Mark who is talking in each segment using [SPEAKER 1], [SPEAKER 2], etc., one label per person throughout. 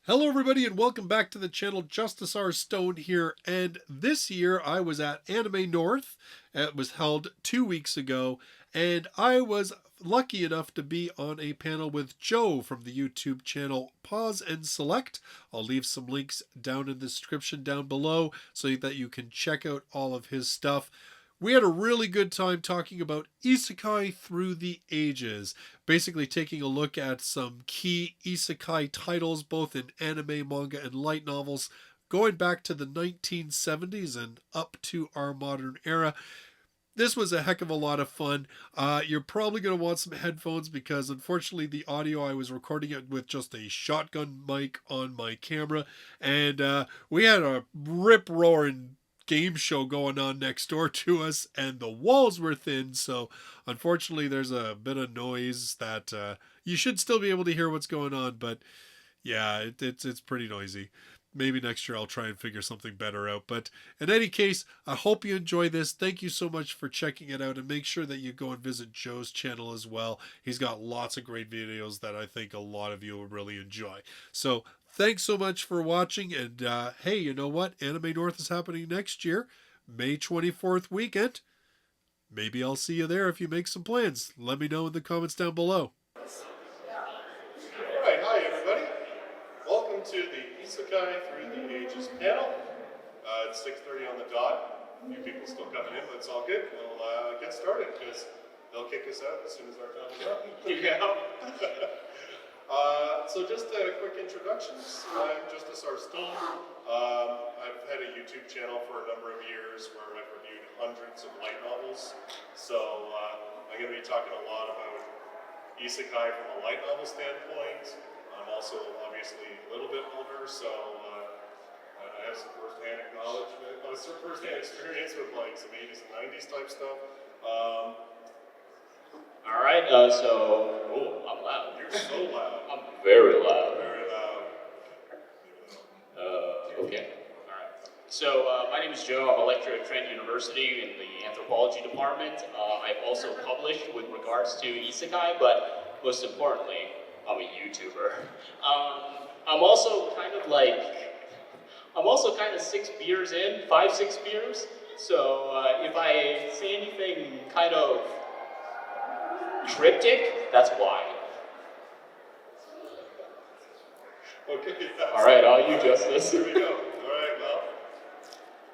[SPEAKER 1] Hello, everybody, and welcome back to the channel. Justus R. Stone here, and this year I was at Anime North. It was held 2 weeks ago, and I was lucky enough to be on a panel with Joe from the YouTube channel Pause and Select. I'll leave some links down in the description down below so that you can check out all of his stuff. We had a really good time talking about Isekai Through the Ages, basically taking a look at some key isekai titles, both in anime, manga, and light novels, going back to the 1970s and up to our modern era. This was a heck of a lot of fun. You're probably going to want some headphones because, unfortunately, the audio I was recording it with just a shotgun mic on my camera, and we had a rip roaring game show going on next door to us, and the walls were thin, so unfortunately, there's a bit of noise that you should still be able to hear what's going on, but yeah, it's pretty noisy. Maybe next year I'll try and figure something better out. But in any case, I hope you enjoy this. Thank you so much for checking it out, and make sure that you go and visit Joe's channel as well. He's got lots of great videos that I think a lot of you will really enjoy. So thanks so much for watching, and hey, you know what? Anime North is happening next year, May 24th weekend. Maybe I'll see you there if you make some plans. Let me know in the comments down below.
[SPEAKER 2] Alright, hi everybody. Welcome to the Isekai Through the Ages panel. It's 6:30 on the dot. A few people still coming in, but it's all good. We'll get started because they'll kick us out as soon as our time is up. So just a quick introduction. I'm Justus R. Stone. I've had a YouTube channel for a number of years where I've reviewed hundreds of light novels. So I'm going to be talking a lot about Isekai from a light novel standpoint. I'm also obviously a little bit older, so I have some first-hand knowledge, some first-hand experience with like some 80s and 90s type stuff.
[SPEAKER 3] All right, I'm loud.
[SPEAKER 2] You're so loud.
[SPEAKER 3] I'm very loud.
[SPEAKER 2] Very loud.
[SPEAKER 3] Okay. All right. So my name is Joe. I'm a lecturer at Trent University in the anthropology department. I've also published with regards to isekai, but most importantly, I'm a YouTuber. I'm also kind of 6 beers in, 5-6 beers. So if I say anything kind of cryptic, that's why.
[SPEAKER 2] Okay.
[SPEAKER 3] All right, all you, Justus.
[SPEAKER 2] Here we go. All right, well,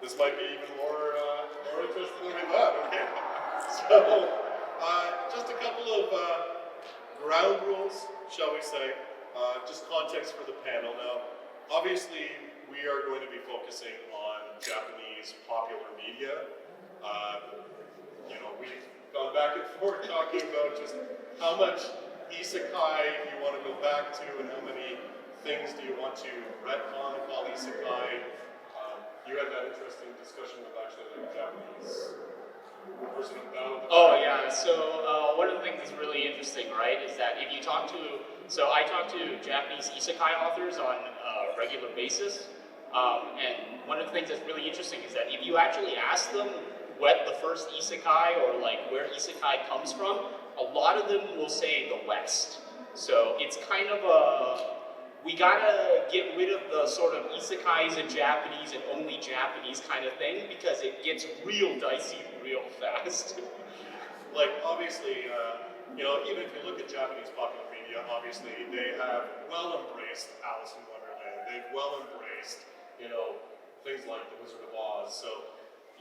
[SPEAKER 2] this might be even more interesting than we thought. Okay. So, just a couple of ground rules, shall we say, just context for the panel. Now, obviously, we are going to be focusing on Japanese popular media. We've gone back and forth talking about just how much isekai you want to go back to and how many things do you want to retcon and call isekai. You had that interesting discussion with actually like a Japanese person about.
[SPEAKER 3] Oh yeah, so one of the things that's really interesting, right, is that if you talk to, I talk to Japanese isekai authors on a regular basis, and one of the things that's really interesting is that if you actually ask them what the first isekai or like where isekai comes from, a lot of them will say the West. So it's kind of we gotta get rid of the sort of isekais in Japanese and only Japanese kind of thing because it gets real dicey real fast.
[SPEAKER 2] Like obviously, even if you look at Japanese popular media, obviously they have well embraced Alice in Wonderland. They've well embraced, things like The Wizard of Oz. So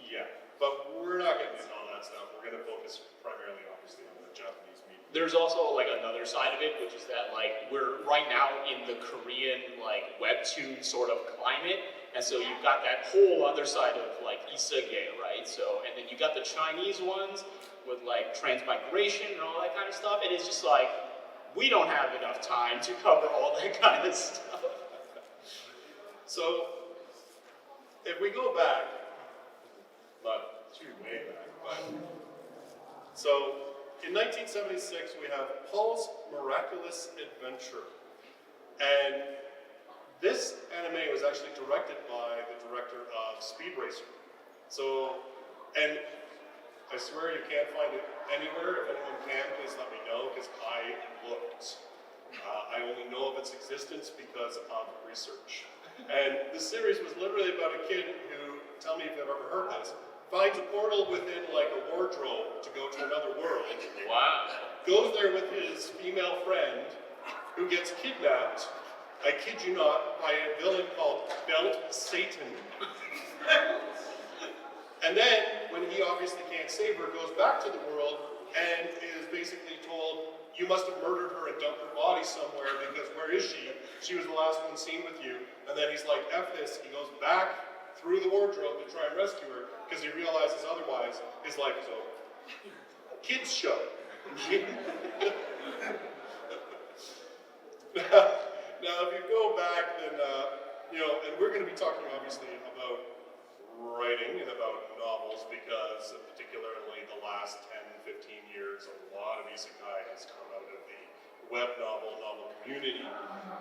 [SPEAKER 2] yeah, but we're not getting into all that stuff. We're going to focus primarily, obviously, on the Japanese media.
[SPEAKER 3] There's also like another side of it, which is that like we're right now in the Korean like webtoon sort of climate, and so you've got that whole other side of like isekai, right? So and then you got the Chinese ones with like transmigration and all that kind of stuff, and it's just like we don't have enough time to cover all that kind of stuff.
[SPEAKER 2] So if we go back, not too way back, but so in 1976 we have Paul's Miraculous Adventure, and this anime was actually directed by the director of Speed Racer. So, and I swear you can't find it anywhere. If anyone can, please let me know because I looked I only know of its existence because of research. And this series was literally about a kid who, tell me if you've ever heard this, finds a portal within like a wardrobe to go to another world.
[SPEAKER 3] Wow.
[SPEAKER 2] Goes there with his female friend, who gets kidnapped, I kid you not, by a villain called Belt Satan. And then, when he obviously can't save her, goes back to the world and is basically told, you must have murdered her and dumped her body somewhere because where is she? She was the last one seen with you. And then he's like, F this. He goes back through the wardrobe to try and rescue her because he realizes otherwise his life is over. Kids show. Now, if you go back, then, and we're going to be talking obviously about writing and about novels because particularly the last 10, 15 years, a lot of isekai has come out of the web novel community.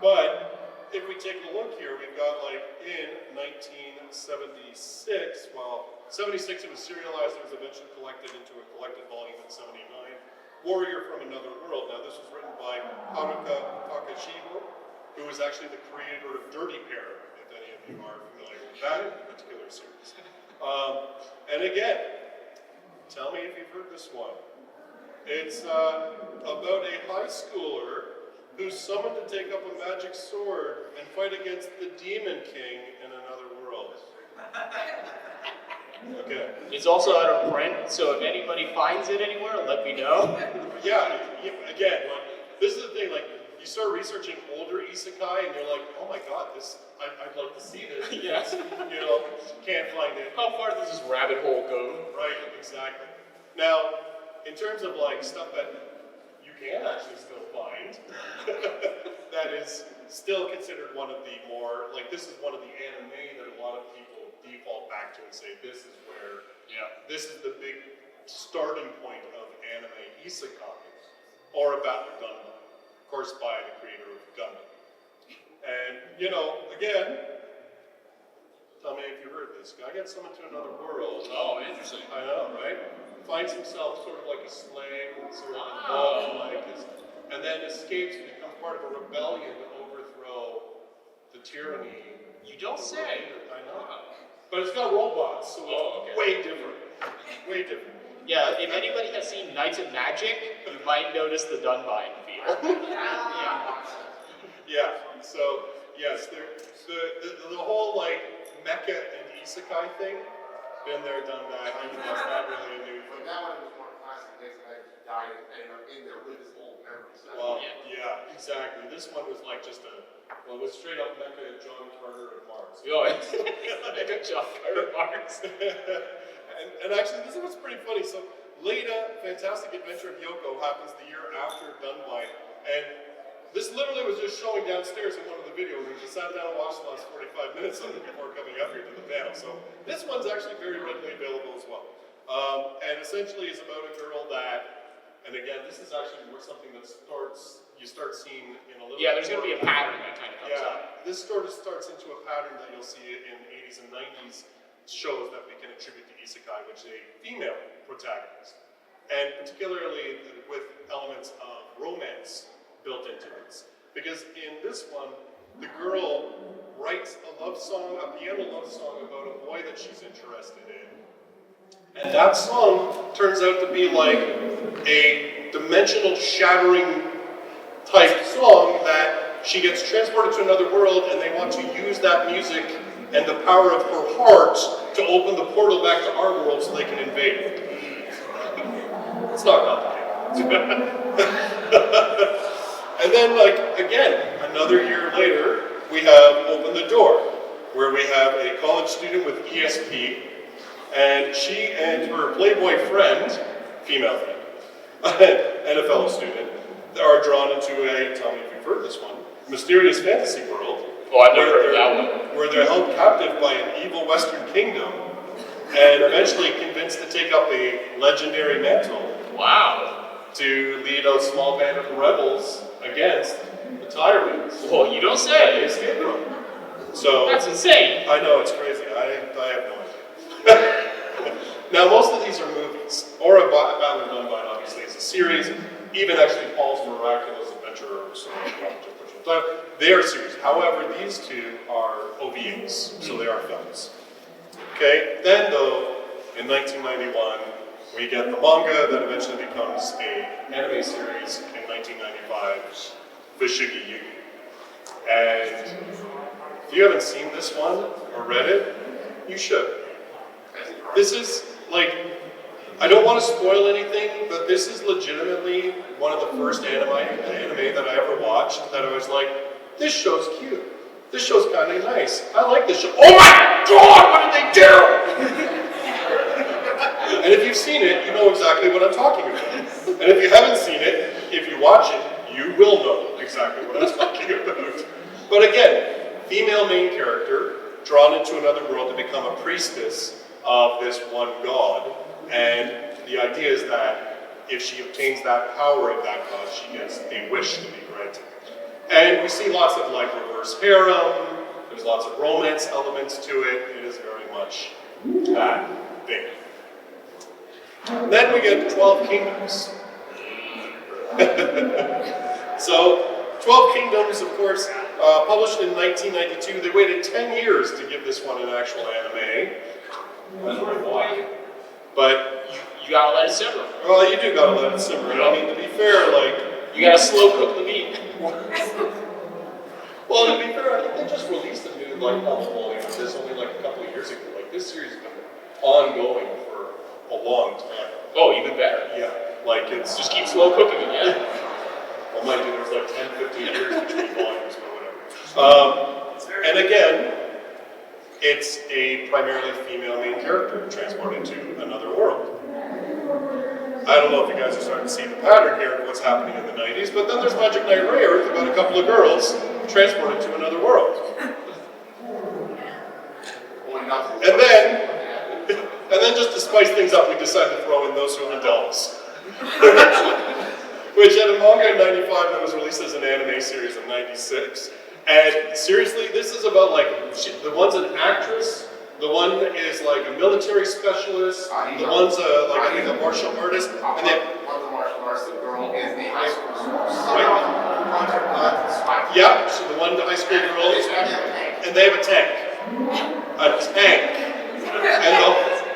[SPEAKER 2] But if we take a look here, we've got like in 1976, 76 it was serialized, it was eventually collected into a collected volume in 79, Warrior from Another World. Now this was written by Haruka Takashiho, who was actually the creator of Dirty Pair, if any of you are familiar with that particular series. And again, tell me if you've heard this one. It's about a high schooler who's summoned to take up a magic sword and fight against the Demon King in another world. Okay.
[SPEAKER 3] It's also out of print, so if anybody finds it anywhere, let me know.
[SPEAKER 2] Yeah, again, this is the thing, you start researching older isekai and you're like, oh my god, I'd like to see this.
[SPEAKER 3] Yes.
[SPEAKER 2] Can't find it.
[SPEAKER 3] How far does this rabbit hole go?
[SPEAKER 2] Right, exactly. Now, in terms of stuff that you can actually still find, that is still considered one of the more, this is one of the anime that a lot of people default back to and say, this is where, this is the big starting point of anime isekai, or about the Gundam. Of course, by the creator of Gundam. And, again, tell me if you heard this. Guy gets summoned to another world.
[SPEAKER 3] Oh, interesting.
[SPEAKER 2] I know, right? Finds himself sort of like a slave, sort of involved, and then escapes to become part of a rebellion to overthrow the tyranny.
[SPEAKER 3] You don't say.
[SPEAKER 2] I know. But it's got robots, so it's way different. Way different.
[SPEAKER 3] Yeah, if anybody has seen Knights of Magic, you might notice the Dunbine feel.
[SPEAKER 2] Yeah, so, yes, the whole, mecha and isekai thing, been there, done that. I mean, that's not really a new thing.
[SPEAKER 4] That one was more classic. Knights of Magic died and ended up in there with his old memories.
[SPEAKER 2] Well, yeah, exactly. This one was just it was straight up mecha and John Carter and Mars.
[SPEAKER 3] Oh, it's John Carter Mars.
[SPEAKER 2] And actually, this is what's pretty funny. So, Leda, Fantastic Adventure of Yoko happens the year after Dunbine, and this literally was just showing downstairs in one of the videos. We just sat down and watched the last 45 minutes of it before coming up here to the panel. So, this one's actually very readily available as well. And essentially, it's about a girl that, and again, this is actually more something that you start seeing in a little.
[SPEAKER 3] Yeah, there's going to be a pattern that kind of comes up.
[SPEAKER 2] This sort of starts into a pattern that you'll see in 80s and 90s. Shows that we can attribute to isekai, which is a female protagonist, and particularly with elements of romance built into it. Because in this one, the girl writes a love song, a piano love song about a boy that she's interested in, and that song turns out to be like a dimensional shattering type song that she gets transported to another world, and they want to use that music and the power of her heart to open the portal back to our world so they can invade it. It's not complicated. And then, again, another year later, we have Open the Door, where we have a college student with ESP, and she and her Playboy friend, female friend, and a fellow student, are drawn into tell me if you've heard this one, mysterious fantasy world.
[SPEAKER 3] Oh, I've never heard of that one.
[SPEAKER 2] Where they're held captive by an evil Western kingdom and eventually convinced to take up a legendary mantle.
[SPEAKER 3] Wow.
[SPEAKER 2] To lead a small band of rebels against the tyrants.
[SPEAKER 3] Well, you don't say.
[SPEAKER 2] So
[SPEAKER 3] that's insane.
[SPEAKER 2] I know, it's crazy. I have no idea. Now, most of these are movies, or a Battle of Dunbine, obviously, is a series. Even actually Paul's Miraculous Adventure adventure, so they are series. However, these two are OVAs, so they are films. Okay, then though, in 1991, we get the manga that eventually becomes a anime series in 1995, Fushigi Yugi. And if you haven't seen this one or read it, you should. This is like, I don't want to spoil anything, but this is legitimately one of the first anime that I ever watched that I was like, this show's cute. This show's kind of nice. I like this show. Oh my God, what did they do? And if you've seen it, you know exactly what I'm talking about. And if you haven't seen it, if you watch it, you will know exactly what I'm talking about. But again, female main character, drawn into another world to become a priestess of this one god. And the idea is that if she obtains that power of that god, she gets a wish to be granted. And we see lots of like reverse harem, there's lots of romance elements to it. It is very much that thing. And then we get 12 Kingdoms. So, 12 Kingdoms, of course, published in 1992. They waited 10 years to give this one an actual anime. But
[SPEAKER 3] You gotta let it simmer.
[SPEAKER 2] well, you do gotta let it simmer. I mean, to be fair, like,
[SPEAKER 3] You gotta slow cook the meat.
[SPEAKER 2] well, to be fair, I think they just released a new light novel volume of this only like a couple of years ago. Like, this series has been ongoing for a long time.
[SPEAKER 3] Oh, even better.
[SPEAKER 2] Yeah, like it's
[SPEAKER 3] Just keep slow cooking it, yeah.
[SPEAKER 2] well, mind you, there's like 10, 15 years between volumes, but whatever. And again, it's a primarily female main character transported to another world. I don't know if you guys are starting to see the pattern here of what's happening in the 90s, but then there's Magic Knight Rayearth about a couple of girls transported to another world. And then just to spice things up, we decided to throw in Those Who Hunt Elves. Which had a manga in 95 that was released as an anime series in 96. And seriously, this is about like, the one's an actress, the one is like a military specialist, the one's like I think a martial artist, and then
[SPEAKER 4] One of the martial artists, the girl is the high school
[SPEAKER 2] yeah, so the one, the high school girl is, and they have a tank. A tank. And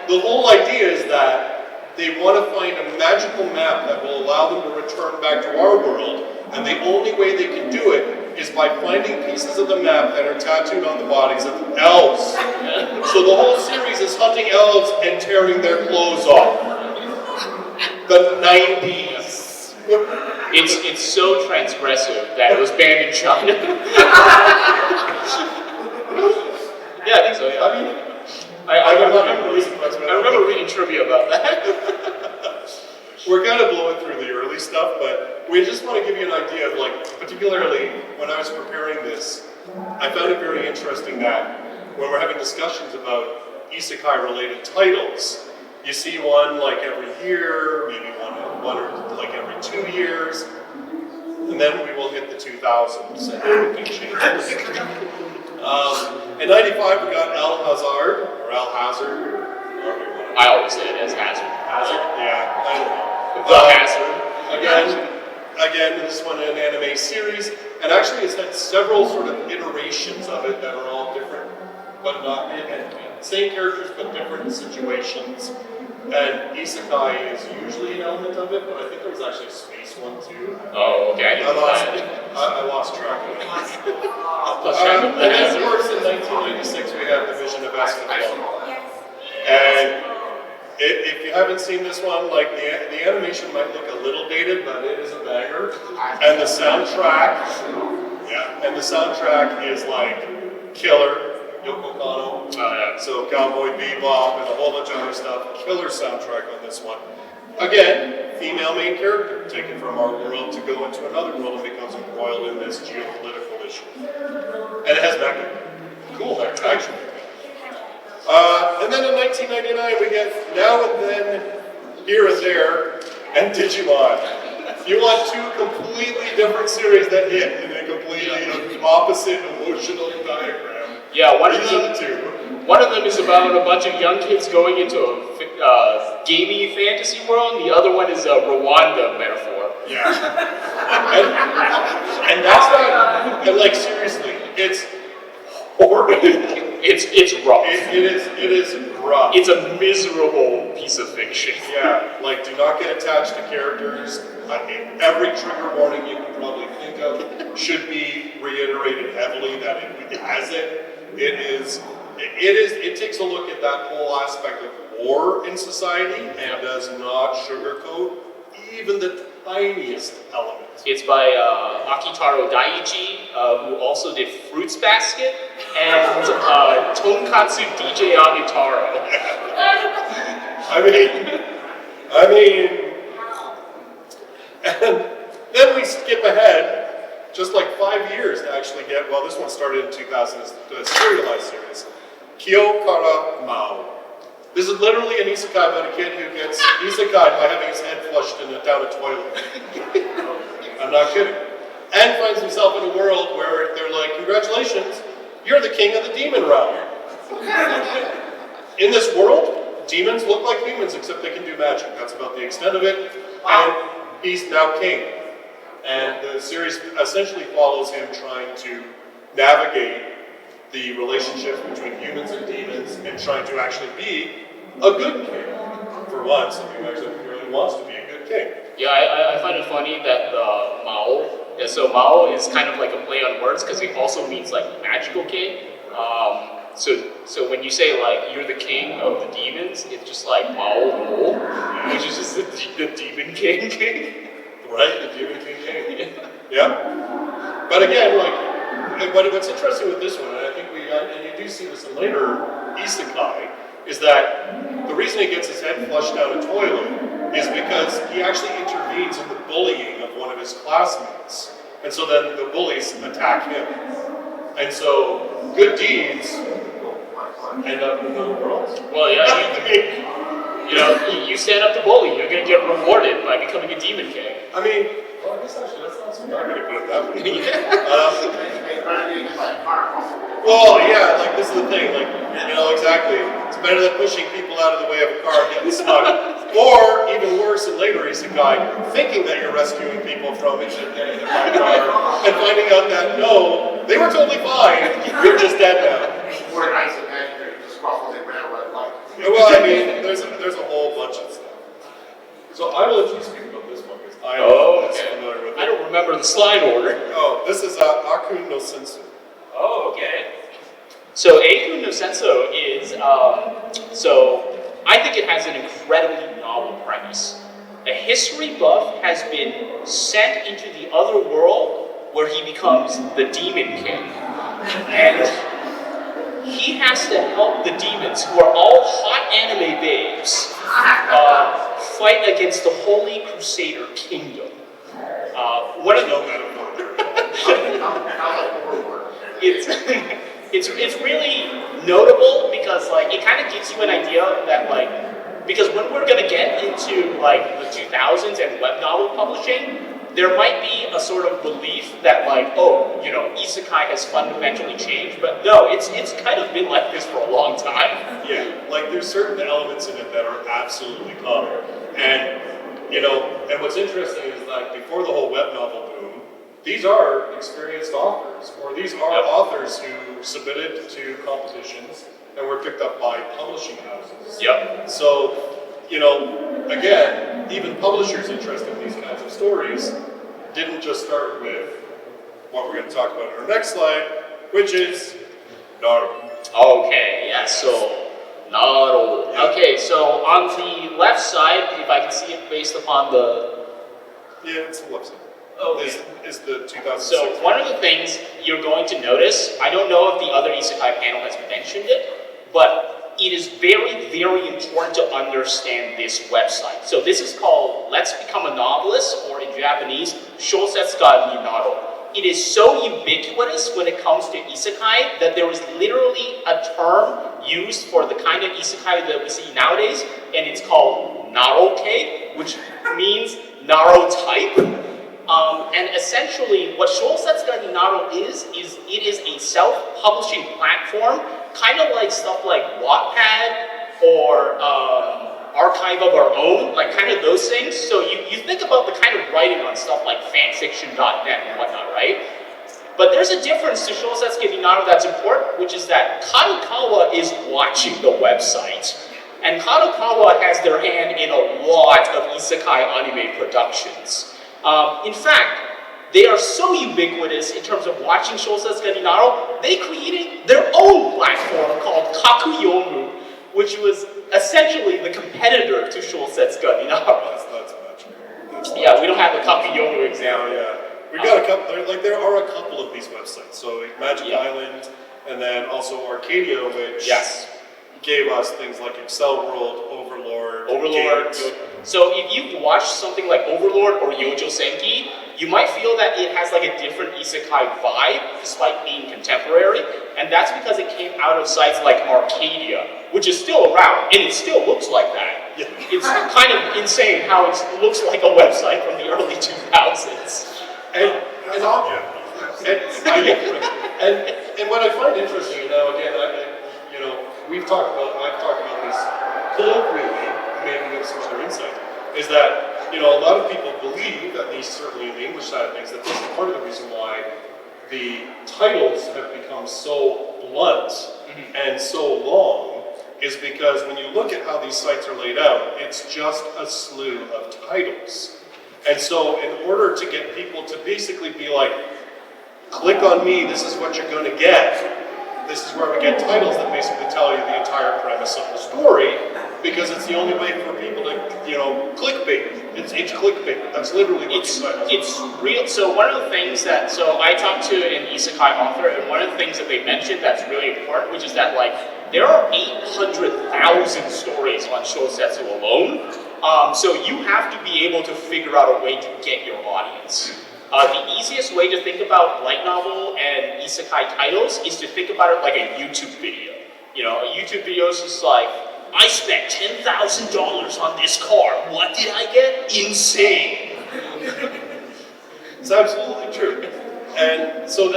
[SPEAKER 2] the whole idea is that they want to find a magical map that will allow them to return back to our world, and the only way they can do it is by finding pieces of the map that are tattooed on the bodies of elves. So the whole series is hunting elves and tearing their clothes off. The 90s.
[SPEAKER 3] It's so transgressive that it was banned in China. Yeah, I think so, yeah.
[SPEAKER 2] I mean,
[SPEAKER 3] I
[SPEAKER 2] I
[SPEAKER 3] remember reading trivia about that.
[SPEAKER 2] we're kind of blowing through the early stuff, but we just want to give you an idea of like, particularly when I was preparing this, I found it very interesting that when we're having discussions about isekai related titles, you see one like every year, maybe one or like every 2 years, and then we will hit the 2000s and everything changes. In 95 we got El Hazard, or El Hazard, however you want to.
[SPEAKER 3] I always say it as Hazard.
[SPEAKER 2] Hazard? Yeah, I don't know.
[SPEAKER 3] The Hazard.
[SPEAKER 2] Again, this one an anime series, and actually it's had several sort of iterations of it that are all different, but not same characters but different situations. And isekai is usually an element of it, but I think there was actually a space one too.
[SPEAKER 3] Oh, okay.
[SPEAKER 2] I lost track of it. And then of course in 1996 we have the Vision of Escaflowne. And if you haven't seen this one, like the animation might look a little dated, but it is a banger. And the soundtrack, and the soundtrack is like killer. Yoko Kanno. So Cowboy Bebop and a whole bunch of other stuff. Killer soundtrack on this one. Again, female main character taken from our world to go into another world and becomes embroiled in this geopolitical issue. And it has backing. Cool, actually. And then in 1999 we get Now and Then, Here and There, and Digimon. You want two completely different series that hit in a completely opposite emotional diagram.
[SPEAKER 3] Yeah, one of them is about a bunch of young kids going into a gamey fantasy world, and the other one is a Rwanda metaphor.
[SPEAKER 2] Yeah. and that's not, and like seriously, it's horrible.
[SPEAKER 3] It's rough.
[SPEAKER 2] It is rough.
[SPEAKER 3] It's a miserable piece of fiction.
[SPEAKER 2] Yeah, like do not get attached to characters. Every trigger warning you can probably think of should be reiterated heavily that it has it. It takes a look at that whole aspect of war in society and does not sugarcoat even the tiniest element.
[SPEAKER 3] It's by Akitaro Daiichi, who also did Fruits Basket, and Tonkatsu DJ Agitaro.
[SPEAKER 2] I mean, and then we skip ahead just like 5 years to actually get, well, this one started in 2000 as the serialized series, Kyo Kara Mao. This is literally an isekai about a kid who gets isekai'd by having his head flushed down a toilet. I'm not kidding. And finds himself in a world where they're like, congratulations, you're the king of the demon realm. In this world, demons look like humans except they can do magic. That's about the extent of it. And he's now king. And the series essentially follows him trying to navigate the relationship between humans and demons and trying to actually be a good king. For once, somebody who actually really wants to be a good king.
[SPEAKER 3] Yeah, I find it funny that Mao, so Mao is kind of like a play on words because it also means like magical king. So when you say like you're the king of the demons, it's just like Mao Mo, which is just the demon king.
[SPEAKER 2] Right, the demon king. Yeah. But again, what's interesting with this one, and I think and you do see this in later isekai, is that the reason he gets his head flushed down a toilet is because he actually intervenes in the bullying of one of his classmates. And so then the bullies attack him. And so good deeds end up in the world.
[SPEAKER 3] Well, yeah, you stand up to bully, you're gonna get rewarded by becoming a demon king.
[SPEAKER 2] I mean, well, I guess actually that's not so bad when you put it that way. Well, yeah, like this is the thing, exactly. It's better than pushing people out of the way of a car and getting stuck. Or, even worse, in later isekai, thinking that you're rescuing people from it and getting hit by a car, and finding out that, no, they were totally fine, you're just dead now.
[SPEAKER 4] Or an ice imaginary just ruffles it around red light.
[SPEAKER 2] Well, I mean, there's a whole bunch of stuff. So I will let you speak about this one, because I am less familiar with it.
[SPEAKER 3] I don't remember the slide order.
[SPEAKER 2] Oh, this is Akun no Sensu.
[SPEAKER 3] Oh, okay. So Eikun no Senso is, so I think it has an incredibly novel premise. A history buff has been sent into the other world where he becomes the demon king. And he has to help the demons, who are all hot anime babes, fight against the Holy Crusader Kingdom. One of it's really notable because it kind of gives you an idea that because when we're gonna get into the 2000s and web novel publishing, there might be a sort of belief that isekai has fundamentally changed, but no, it's kind of been like this for a long time.
[SPEAKER 2] Yeah, there's certain elements in it that are absolutely common, and and what's interesting is before the whole web novel boom, these are experienced authors, or these are authors who submitted to competitions and were picked up by publishing houses.
[SPEAKER 3] Yep.
[SPEAKER 2] So, again, even publishers interested in these kinds of stories didn't just start with what we're going to talk about in our next slide, which is Naruto.
[SPEAKER 3] Okay, yeah, so Naruto.
[SPEAKER 2] Yeah.
[SPEAKER 3] Okay, so on the left side, if I can see it based upon the...
[SPEAKER 2] Yeah, it's the left side.
[SPEAKER 3] Okay.
[SPEAKER 2] Is the 2006.
[SPEAKER 3] So one of the things you're going to notice, I don't know if the other Isekai panel has mentioned it, but it is very, very important to understand this website. So this is called Let's Become a Novelist, or in Japanese, Shousetsu ga ni Naru. It is so ubiquitous when it comes to isekai that there is literally a term used for the kind of isekai that we see nowadays, and it's called Naroke, which means Naro type. And essentially, what Shousetsu ga ni Naru is it is a self-publishing platform, kind of like stuff like Wattpad or archive of our own, like kind of those things. So you think about the kind of writing on stuff like fanfiction.net and whatnot, right? But there's a difference to Shousetsuke Minato that's important, which is that Kadokawa is watching the website. And Kadokawa has their hand in a lot of isekai anime productions. In fact, they are so ubiquitous in terms of watching Shousetsuke Minato, they created their own platform called Kakuyomu, which was essentially the competitor to Shousetsuke Minato.
[SPEAKER 2] That's magical.
[SPEAKER 3] Yeah, we don't have the Kakuyomu example.
[SPEAKER 2] Yeah. We got a couple. There are a couple of these websites. So Magic
[SPEAKER 3] Yeah.
[SPEAKER 2] Island, and then also Arcadia, which
[SPEAKER 3] Yes.
[SPEAKER 2] gave us things like Excel World, Overlord.
[SPEAKER 3] Overlord.
[SPEAKER 2] Games.
[SPEAKER 3] So if you've watched something like Overlord or Yojo Senki, you might feel that it has like a different isekai vibe, despite being contemporary, and that's because it came out of sites like Arcadia, which is still around, and it still looks like that.
[SPEAKER 2] Yeah.
[SPEAKER 3] It's kind of insane how it looks like a website from the early 2000s.
[SPEAKER 2] And what I find interesting, again, I've talked about this colloquially, maybe with some other insight, is that, a lot of people believe, at least certainly in the English side of things, that this is part of the reason why the titles have become so blunt and so long, is because when you look at how these sites are laid out, it's just a slew of titles. And so in order to get people to basically be like, click on me, this is what you're going to get, this is where we get titles that basically tell you the entire premise of the story, because it's the only way for people to, clickbait. It's clickbait. That's literally what
[SPEAKER 3] It's real. So one of the things so I talked to an isekai author, and one of the things that they mentioned that's really important, which is that there are 800,000 stories on Shousetsu alone. So you have to be able to figure out a way to get your audience. The easiest way to think about light novel and isekai titles is to think about it like a YouTube video. A YouTube video is just like, I spent $10,000 on this car. What did I get? Insane.
[SPEAKER 2] It's absolutely true. And so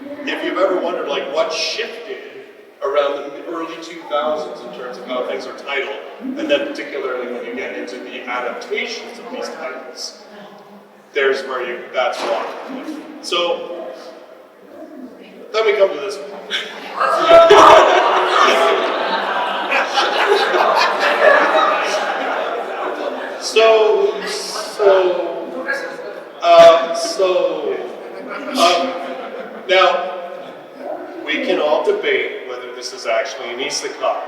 [SPEAKER 2] if you've ever wondered what shifted around the early 2000s in terms of how things are titled, and then particularly when you get into the adaptations of these titles, that's why. So then we come to this one. Now, we can all debate whether this is actually an isekai.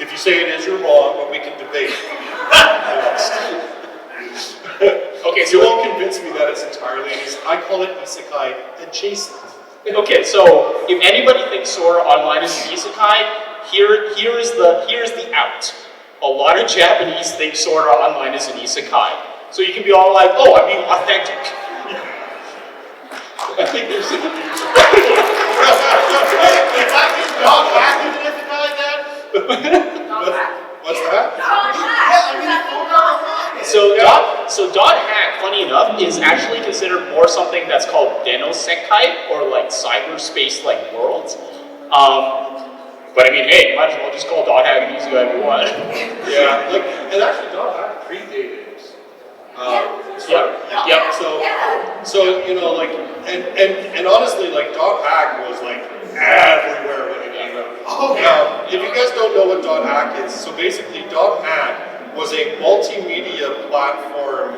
[SPEAKER 2] If you say it is, you're wrong, but we can debate.
[SPEAKER 3] Okay,
[SPEAKER 2] You won't convince me that it's entirely an isekai. I call it isekai adjacent.
[SPEAKER 3] Okay, so if anybody thinks Sword Art Online is an isekai, here is the out. A lot of Japanese think Sword Art Online is an isekai. So you can be all like, oh, I'm being authentic.
[SPEAKER 2] I think there's What's that?
[SPEAKER 3] So Dot Hack, funny enough, is actually considered more something that's called Denosekai, or cyberspace worlds. But I mean, hey, might as well just call Dot Hack an isekai if you want.
[SPEAKER 2] Yeah, and actually Dot Hack predated.
[SPEAKER 3] Yep.
[SPEAKER 2] So and honestly, Dot Hack was everywhere when it came out. Now, if you guys don't know what Dot Hack is, so basically Dot Hack was a multimedia platform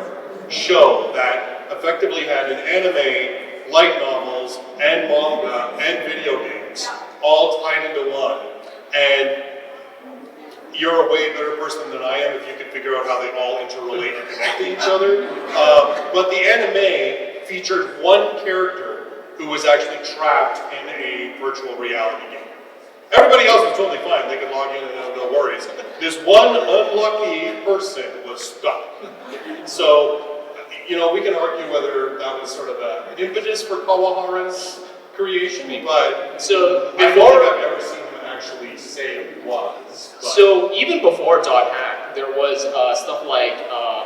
[SPEAKER 2] show that effectively had an anime, light novels, and manga, and video games all tied into one. And you're a way better person than I am if you could figure out how they all interrelate and connect to each other. But the anime featured one character who was actually trapped in a virtual reality game. Everybody else was totally fine. They could log in and no worries. This one unlucky person was stuck. So, we can argue whether that was sort of the impetus for Kawahara's creation, but
[SPEAKER 3] So
[SPEAKER 2] I don't think I've ever seen him actually say it was. But.
[SPEAKER 3] So even before Dot Hack, there was stuff like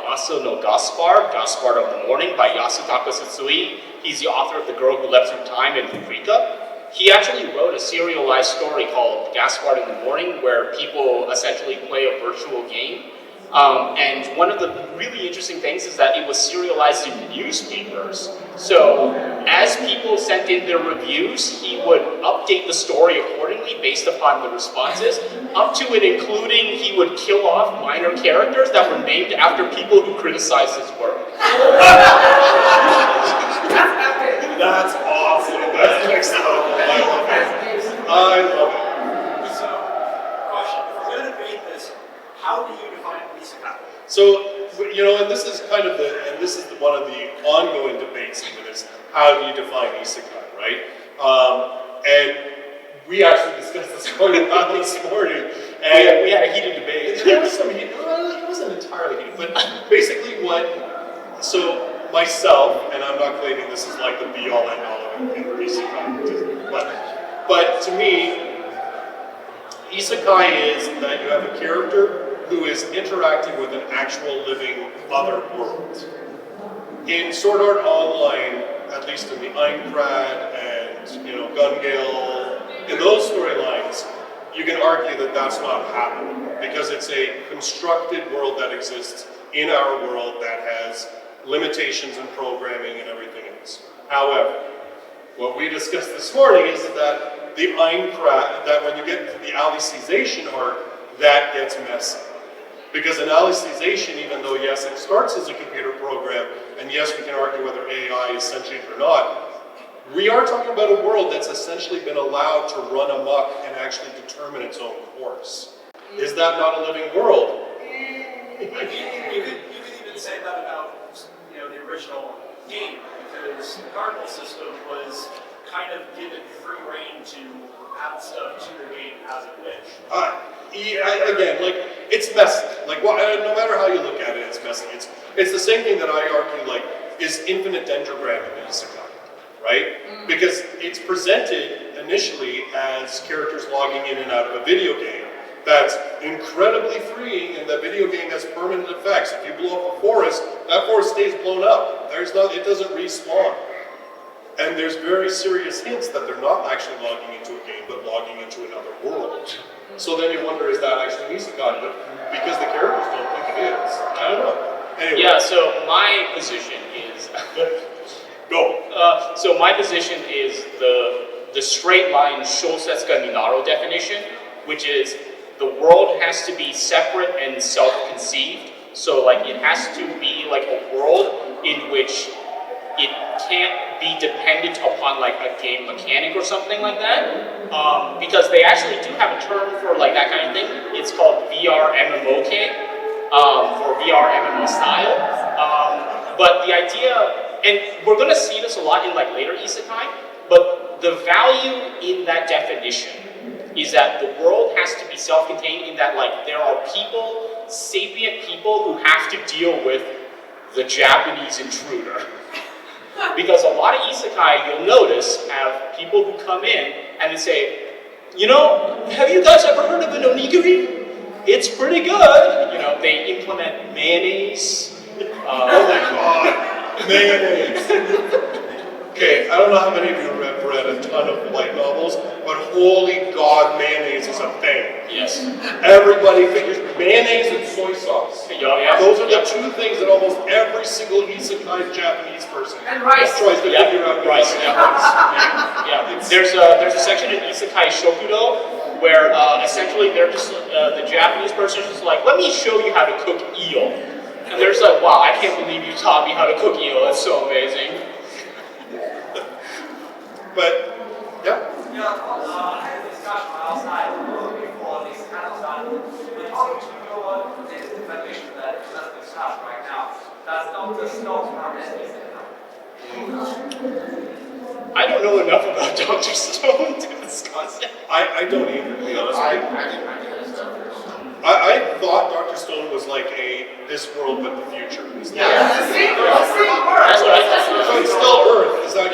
[SPEAKER 3] Aso no Gaspard of the Morning by Yasutaka Satsui. He's the author of The Girl Who Left Through Time and Paprika. he actually wrote a serialized story called Gaspard in the Morning, where people essentially play a virtual game. And one of the really interesting things is that it was serialized in newspapers. So as people sent in their reviews, he would update the story accordingly based upon the responses, up to and including he would kill off minor characters that were named after people who criticized his work.
[SPEAKER 2] That's awesome. That's next level. I love it. I love it.
[SPEAKER 5] So, question, if we're going to debate this, how do you define isekai?
[SPEAKER 2] So, and this is kind of one of the ongoing debates even is how do you define isekai, right? And we actually discussed this quite a lot this morning. And
[SPEAKER 3] We had a heated debate.
[SPEAKER 2] there was some heat, well, it wasn't entirely heated, but basically so myself, and I'm not claiming this is like the be-all end-all of isekai, but to me, isekai is that you have a character who is interacting with an actual living other world. In Sword Art Online, at least in the Aincrad and Gun Gale, in those storylines, you can argue that that's not happening because it's a constructed world that exists in our world that has limitations in programming and everything else. However, what we discussed this morning is that the Aincrad, that when you get into the Alicization arc, that gets messy. Because in Alicization, even though yes, it starts as a computer program, and yes, we can argue whether AI is sentient or not, we are talking about a world that's essentially been allowed to run amok and actually determine its own course. Is that not a living world?
[SPEAKER 5] You could even say that about the original game, because the Cardinal system was kind of given free reign to add stuff to the game as it wished.
[SPEAKER 2] Again, it's messy. No matter how you look at it, it's messy. It's the same thing that I argue, is infinite dendrogram in Isekai, right? Because it's presented initially as characters logging in and out of a video game. That's incredibly freeing, and the video game has permanent effects. If you blow up a forest, that forest stays blown up. It doesn't respawn. And there's very serious hints that they're not actually logging into a game, but logging into another world. So then you wonder, is that actually isekai? But because the characters don't think it is. I don't know. Anyway.
[SPEAKER 3] Yeah, so my position is...
[SPEAKER 2] Go.
[SPEAKER 3] So my position is the straight line Shosetsuka Minaro definition, which is the world has to be separate and self-conceived. So it has to be a world in which it can't be dependent upon a game mechanic or something like that. Because they actually do have a term for that kind of thing. It's called VR MMOK, or VR MMO style. But the idea, and we're gonna see this a lot in later isekai, but the value in that definition is that the world has to be self-contained in that there are people, sapient people who have to deal with the Japanese intruder. Because a lot of isekai, you'll notice, have people who come in and they say, have you guys ever heard of an onigiri? It's pretty good. They implement mayonnaise.
[SPEAKER 2] Oh my god, mayonnaise. Okay, I don't know how many of you have read a ton of light novels, but holy god, mayonnaise is a thing.
[SPEAKER 3] Yes.
[SPEAKER 2] Everybody figures mayonnaise and soy sauce.
[SPEAKER 3] Yeah.
[SPEAKER 2] Those are the two things that almost every single isekai Japanese person tries to figure out.
[SPEAKER 3] Rice. Yeah. There's a section in Isekai Shokudo where essentially they're just the Japanese person is just let me show you how to cook eel, and there's wow, I can't believe you taught me how to cook eel. That's so amazing.
[SPEAKER 2] But yeah.
[SPEAKER 5] I had a discussion last night before this kind of stuff. But how to go on this definition that is just discussed right now? That's not the stone from
[SPEAKER 3] I don't know enough about Dr. Stone to discuss it.
[SPEAKER 2] I don't either, to be honest
[SPEAKER 4] I
[SPEAKER 2] with you.
[SPEAKER 4] didn't understand this.
[SPEAKER 2] I thought Dr. Stone was this world but the future.
[SPEAKER 3] That's what I thought.
[SPEAKER 2] So it's still Earth, is that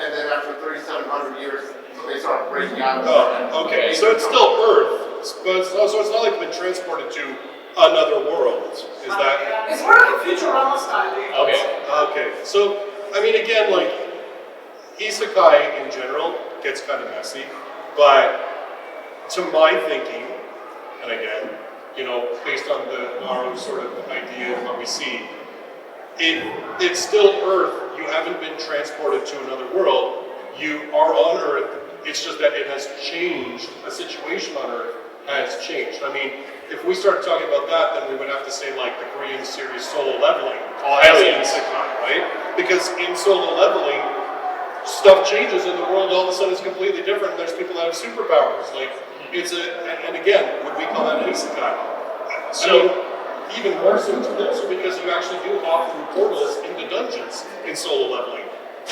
[SPEAKER 4] And then after 3,700 years, they start breaking out.
[SPEAKER 2] Oh, okay. So it's still Earth, but so it's not been transported to another world. Is that?
[SPEAKER 6] It's more like a Futurama style.
[SPEAKER 3] Okay.
[SPEAKER 2] Okay. So again, Isekai in general gets kind of messy, but to my thinking, and again, based on the Naru sort of idea of what we see, it's still Earth. You haven't been transported to another world. You are on Earth. It's just that it has changed. The situation on Earth has changed. I mean, if we started talking about that, then we would have to say like the Korean series Solo Leveling.
[SPEAKER 3] Oh, hell
[SPEAKER 2] as
[SPEAKER 3] yes.
[SPEAKER 2] Isekai, right? Because in Solo Leveling, stuff changes and the world all of a sudden is completely different. And there's people that have superpowers. Like it's and again, would we call that an Isekai? Even more so because you actually do hop through portals into dungeons in Solo Leveling.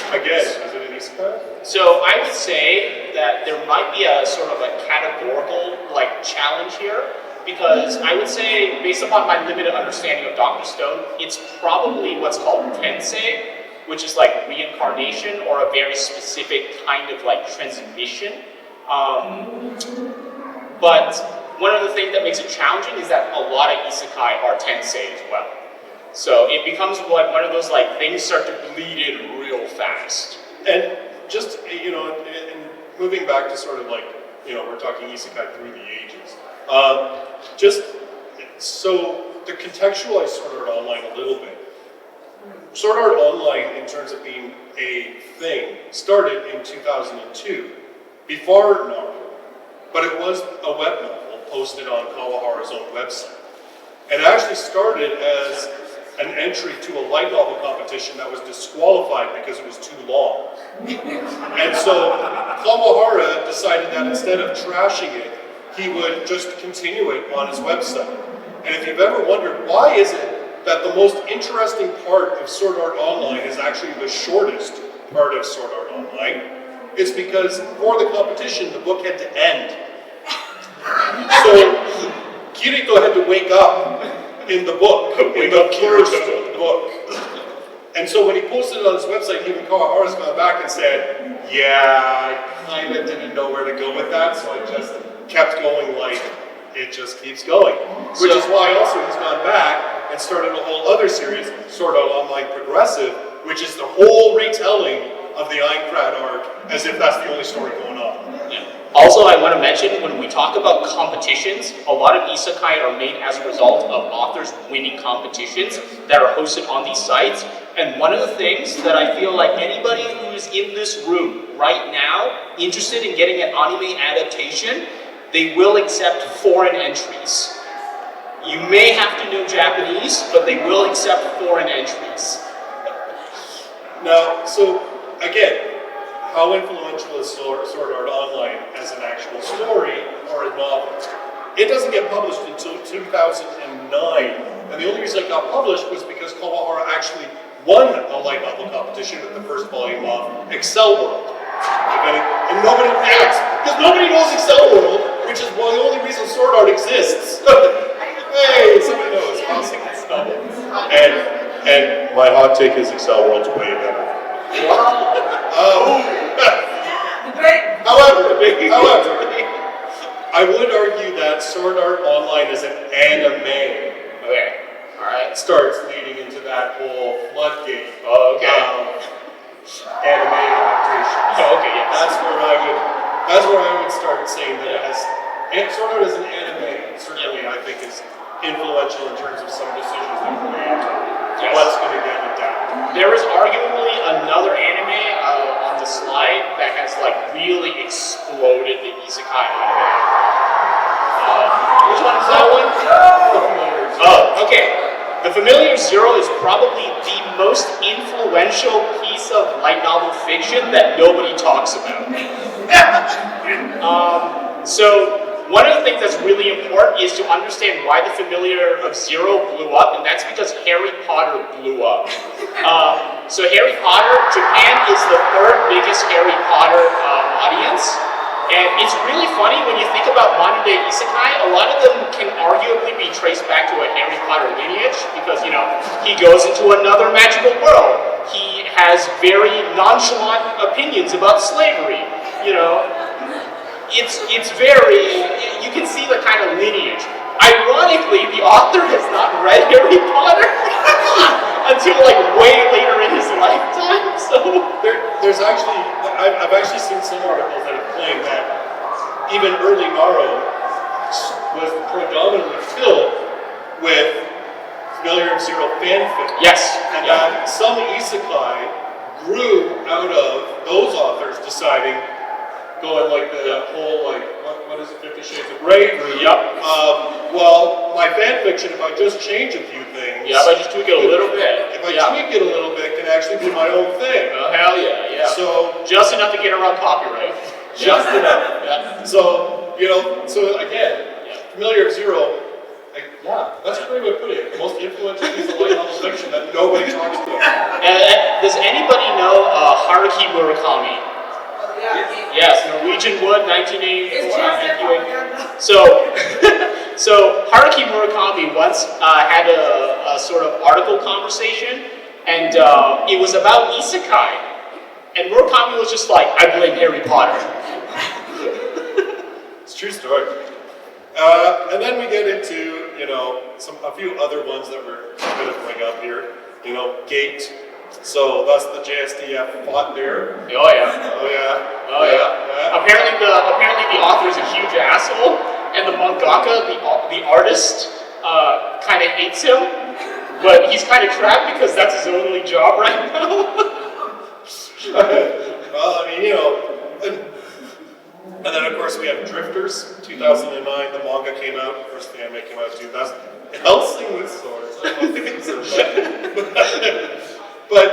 [SPEAKER 2] Again, is it an Isekai?
[SPEAKER 3] So I would say that there might be a sort of a categorical challenge here, because I would say, based upon my limited understanding of Dr. Stone, it's probably what's called tensei, which is like reincarnation or a very specific kind of transmission. But one of the things that makes it challenging is that a lot of isekai are tensei as well. So it becomes one of those things start to bleed in real fast.
[SPEAKER 2] And just, and moving back to sort of we're talking Isekai Through the Ages. Just so to contextualize Sword Art Online a little bit, Sword Art Online, in terms of being a thing, started in 2002, before Naruto, but it was a web novel posted on Kawahara's own website. And it actually started as an entry to a light novel competition that was disqualified because it was too long. And so Kawahara decided that instead of trashing it, he would just continue it on his website. And if you've ever wondered, why is it that the most interesting part of Sword Art Online is actually the shortest part of Sword Art Online, it's because for the competition, the book had to end. So Kirito had to wake up in the book, in the first book. And so when he posted it on his website, even Kawahara's gone back and said, yeah, I kind of didn't know where to go with that, so I just kept going it just keeps going. Which is why also he's gone back and started a whole other series, Sword Art Online Progressive, which is the whole retelling of the Aincrad arc, as if that's the only story going on.
[SPEAKER 3] Yeah. Also, I want to mention, when we talk about competitions, a lot of isekai are made as a result of authors winning competitions that are hosted on these sites. And one of the things that I feel like anybody who's in this room right now, interested in getting an anime adaptation, they will accept foreign entries. You may have to know Japanese, but they will accept foreign entries.
[SPEAKER 2] Now, so again, how influential is Sword Art Online as an actual story or a novel? It doesn't get published until 2009, and the only reason it got published was because Kawahara actually won a light novel competition with the first volume of Excel World. And nobody asks, because nobody knows Excel World, which is the only reason Sword Art exists. Hey, somebody knows. Awesome. And my hot take is Excel World's way better. However, I would argue that Sword Art Online is an anime.
[SPEAKER 3] Okay, alright.
[SPEAKER 2] Starts leading into that whole floodgate
[SPEAKER 3] Oh, okay.
[SPEAKER 2] Anime adaptation.
[SPEAKER 3] Oh, okay, yes.
[SPEAKER 2] That's where I would start saying that it has, and Sword Art as an anime, certainly I think is influential in terms of some decisions that were made.
[SPEAKER 3] Yes.
[SPEAKER 2] What's going to get adapted.
[SPEAKER 3] There is arguably another anime on the slide that has really exploded the isekai anime. Which one is that one? Oh, okay. The Familiar Zero is probably the most influential piece of light novel fiction that nobody talks about. So one of the things that's really important is to understand why the Familiar of Zero blew up, and that's because Harry Potter blew up. So Harry Potter, Japan is the third biggest Harry Potter audience. And it's really funny when you think about modern day isekai, a lot of them can arguably be traced back to a Harry Potter lineage because, he goes into another magical world. He has very nonchalant opinions about slavery, It's very, you can see the kind of lineage. Ironically, the author has not read Harry Potter until way later in his lifetime, so
[SPEAKER 2] There's actually, I've actually seen some articles that have claimed that even early Morrow was predominantly filled with Familiar of Zero fanfic.
[SPEAKER 3] Yes.
[SPEAKER 2] And that some isekai grew out of those authors deciding, going like the whole, like, what is it, 50 Shades of Grey route?
[SPEAKER 3] Yep.
[SPEAKER 2] Well, my fanfiction, if I just change a few things.
[SPEAKER 3] Yeah, if I just tweak it a little bit.
[SPEAKER 2] If I tweak it a little bit, can actually be my own thing.
[SPEAKER 3] Oh, hell yeah, yeah.
[SPEAKER 2] So,
[SPEAKER 3] just enough to get around copyright.
[SPEAKER 2] just enough. Yeah. So, so again, Familiar of Zero, that's a great way of putting it. The most influential piece of light novel fiction that nobody talks about.
[SPEAKER 3] Does anybody know Haruki Murakami? Yes, Norwegian Wood, 1984. So Haruki Murakami once had a sort of article conversation, and it was about isekai. And Murakami was just like, I blame Harry Potter.
[SPEAKER 2] It's a true story. And then we get into, a few other ones that we're going to bring up here. Gate. So that's the JSDF fought there.
[SPEAKER 3] Oh yeah.
[SPEAKER 2] Oh yeah.
[SPEAKER 3] Oh yeah. Apparently the author is a huge asshole, and the mangaka, the artist, kind of hates him, but he's kind of trapped because that's his only job right now.
[SPEAKER 2] Well, I mean, and then of course we have Drifters, 2009. The manga came out. First the anime came out in 2000. Helsing with swords. I don't think it's but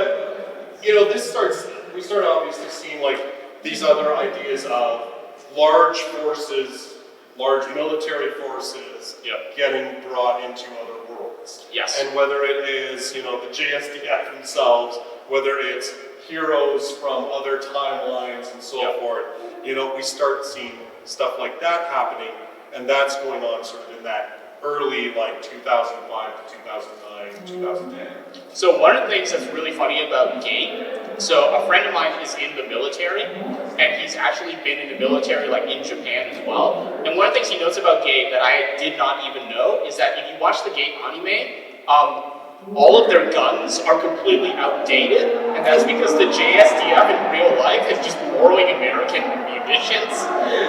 [SPEAKER 2] we start obviously seeing like these other ideas of large forces, large military forces, getting brought into other worlds.
[SPEAKER 3] Yes.
[SPEAKER 2] And whether it is the JSDF themselves, whether it's heroes from other timelines and so forth, we start seeing stuff like that happening, and that's going on sort of in that early, like 2005 to 2009, 2010.
[SPEAKER 3] So one of the things that's really funny about Gate, so a friend of mine is in the military, and he's actually been in the military like in Japan as well. And one of the things he notes about Gate that I did not even know is that if you watch the Gate anime, all of their guns are completely outdated, and that's because the JSDF in real life is just borrowing American munitions.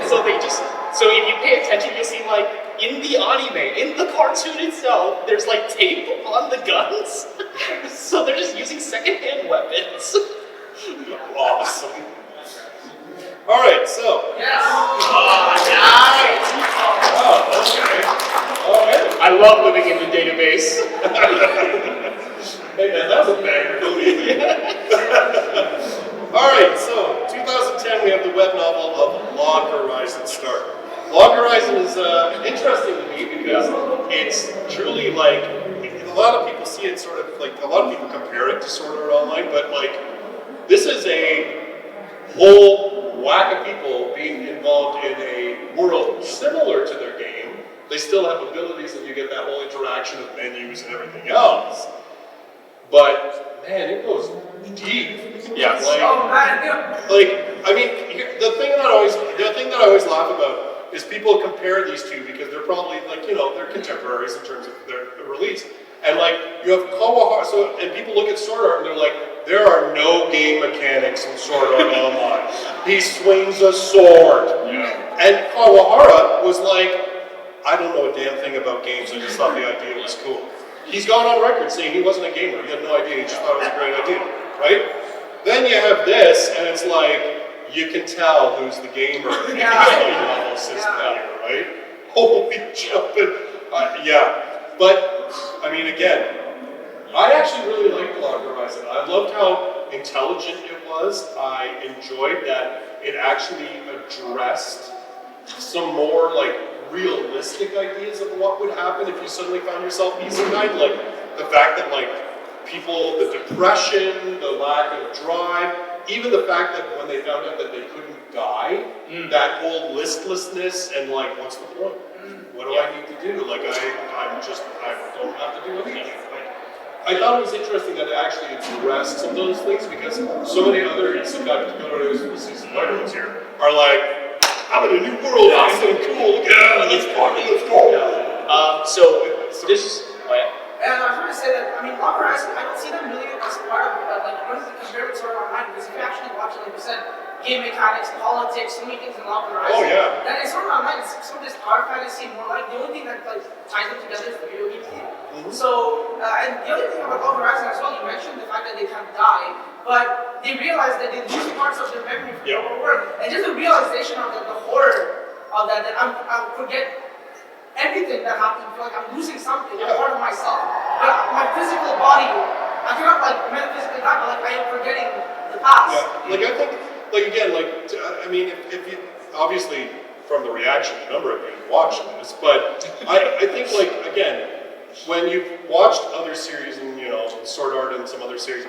[SPEAKER 3] So if you pay attention, you'll see like in the anime, in the cartoon itself, there's like tape on the guns. So they're just using secondhand weapons.
[SPEAKER 2] Awesome. All right, so.
[SPEAKER 3] Yes. Oh, nice.
[SPEAKER 2] Oh, okay. All right.
[SPEAKER 3] I love living in the database.
[SPEAKER 2] Hey, man, that was a banger. All right, so 2010, we have the web novel of Log Horizon start. Log Horizon is interesting to me because it's truly like, a lot of people see it sort of like, a lot of people compare it to Sword Art Online, but like, this is a whole whack of people being involved in a world similar to their game. They still have abilities and you get that whole interaction of menus and everything else. But, man, it goes deep.
[SPEAKER 3] Yes.
[SPEAKER 2] I mean, the thing that I always laugh about is people compare these two because they're probably like, they're contemporaries in terms of their release. And like, you have Kawahara, and people look at Sword Art and they're like, there are no game mechanics in Sword Art Online. He swings a sword.
[SPEAKER 3] Yeah.
[SPEAKER 2] And Kawahara was like, I don't know a damn thing about games, I just thought the idea was cool. He's gone on record saying he wasn't a gamer, he had no idea, he just thought it was a great idea, right? Then you have this, and it's like, you can tell who's the gamer in the whole system here, right? Holy jumping. But, I mean, again, I actually really liked Log Horizon. I loved how intelligent it was. I enjoyed that it actually addressed some more, like, realistic ideas of what would happen if you suddenly found yourself isekai. Like, the fact that, like, people, the depression, the lack of drive, even the fact that when they found out that they couldn't die, that whole listlessness and like, what's the point? What do I need to do? Like, I don't have to do anything. Like, I thought it was interesting that it actually addressed some of those things because so many other isekai, ones here, are like, I'm in a new world, I'm so cool, yeah, let's party, let's go.
[SPEAKER 3] So this,
[SPEAKER 6] And I was trying to say that, I mean, Log Horizon, I don't see them really as part of, like, one of the conspiracy story online, because if you actually watch it, like you said, game mechanics, politics, so many things in Log Horizon.
[SPEAKER 2] Oh, yeah.
[SPEAKER 6] Then it's sort of online, it's sort of this power fantasy, more like, the only thing that, like, ties them together is the video game theme. So, and the other thing about Log Horizon as well, you mentioned the fact that they kind of die, but they realize that they lose parts of their memory from their work, and just the realization of the horror of that I'll forget everything that happened. I feel like I'm losing something, a part of myself. But my physical body, I cannot like metaphysically die, but like I am forgetting the past.
[SPEAKER 2] Yeah, like I think, like again, like I mean, if you obviously from the reaction, a number of you watched this, but I think like again, when you've watched other series and you know Sword Art and some other series,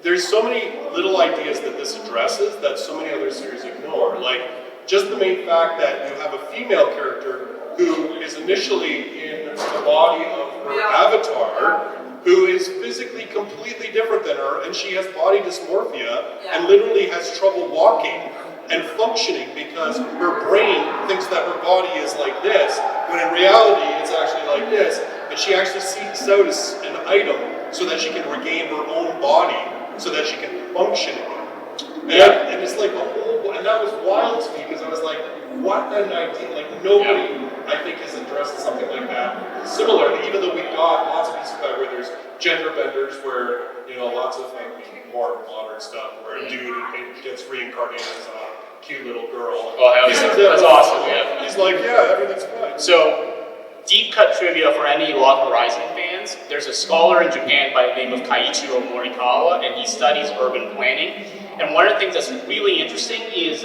[SPEAKER 2] there's so many little ideas that this addresses that so many other series ignore. Like just the main fact that you have a female character who is initially in the body of her avatar, who is physically completely different than her, and she has body dysmorphia, and literally has trouble walking and functioning because her brain thinks that her body is like this, when in reality it's actually like this, and she actually seeks out an item so that she can regain her own body, so that she can function again. And it's like a whole, and that was wild to me because I was like, what an idea, like nobody, I think, has addressed something like that. Similarly, even though we got lots of isekai where there's gender benders, where, you know, lots of like, more modern stuff, where a dude gets reincarnated as a cute little girl.
[SPEAKER 3] Oh, hell yeah. That's awesome, yeah.
[SPEAKER 2] He's like, yeah, everything's fine.
[SPEAKER 3] So, deep cut trivia for any Log Horizon fans, there's a scholar in Japan by the name of Kaiichiro Morikawa, and he studies urban planning. And one of the things that's really interesting is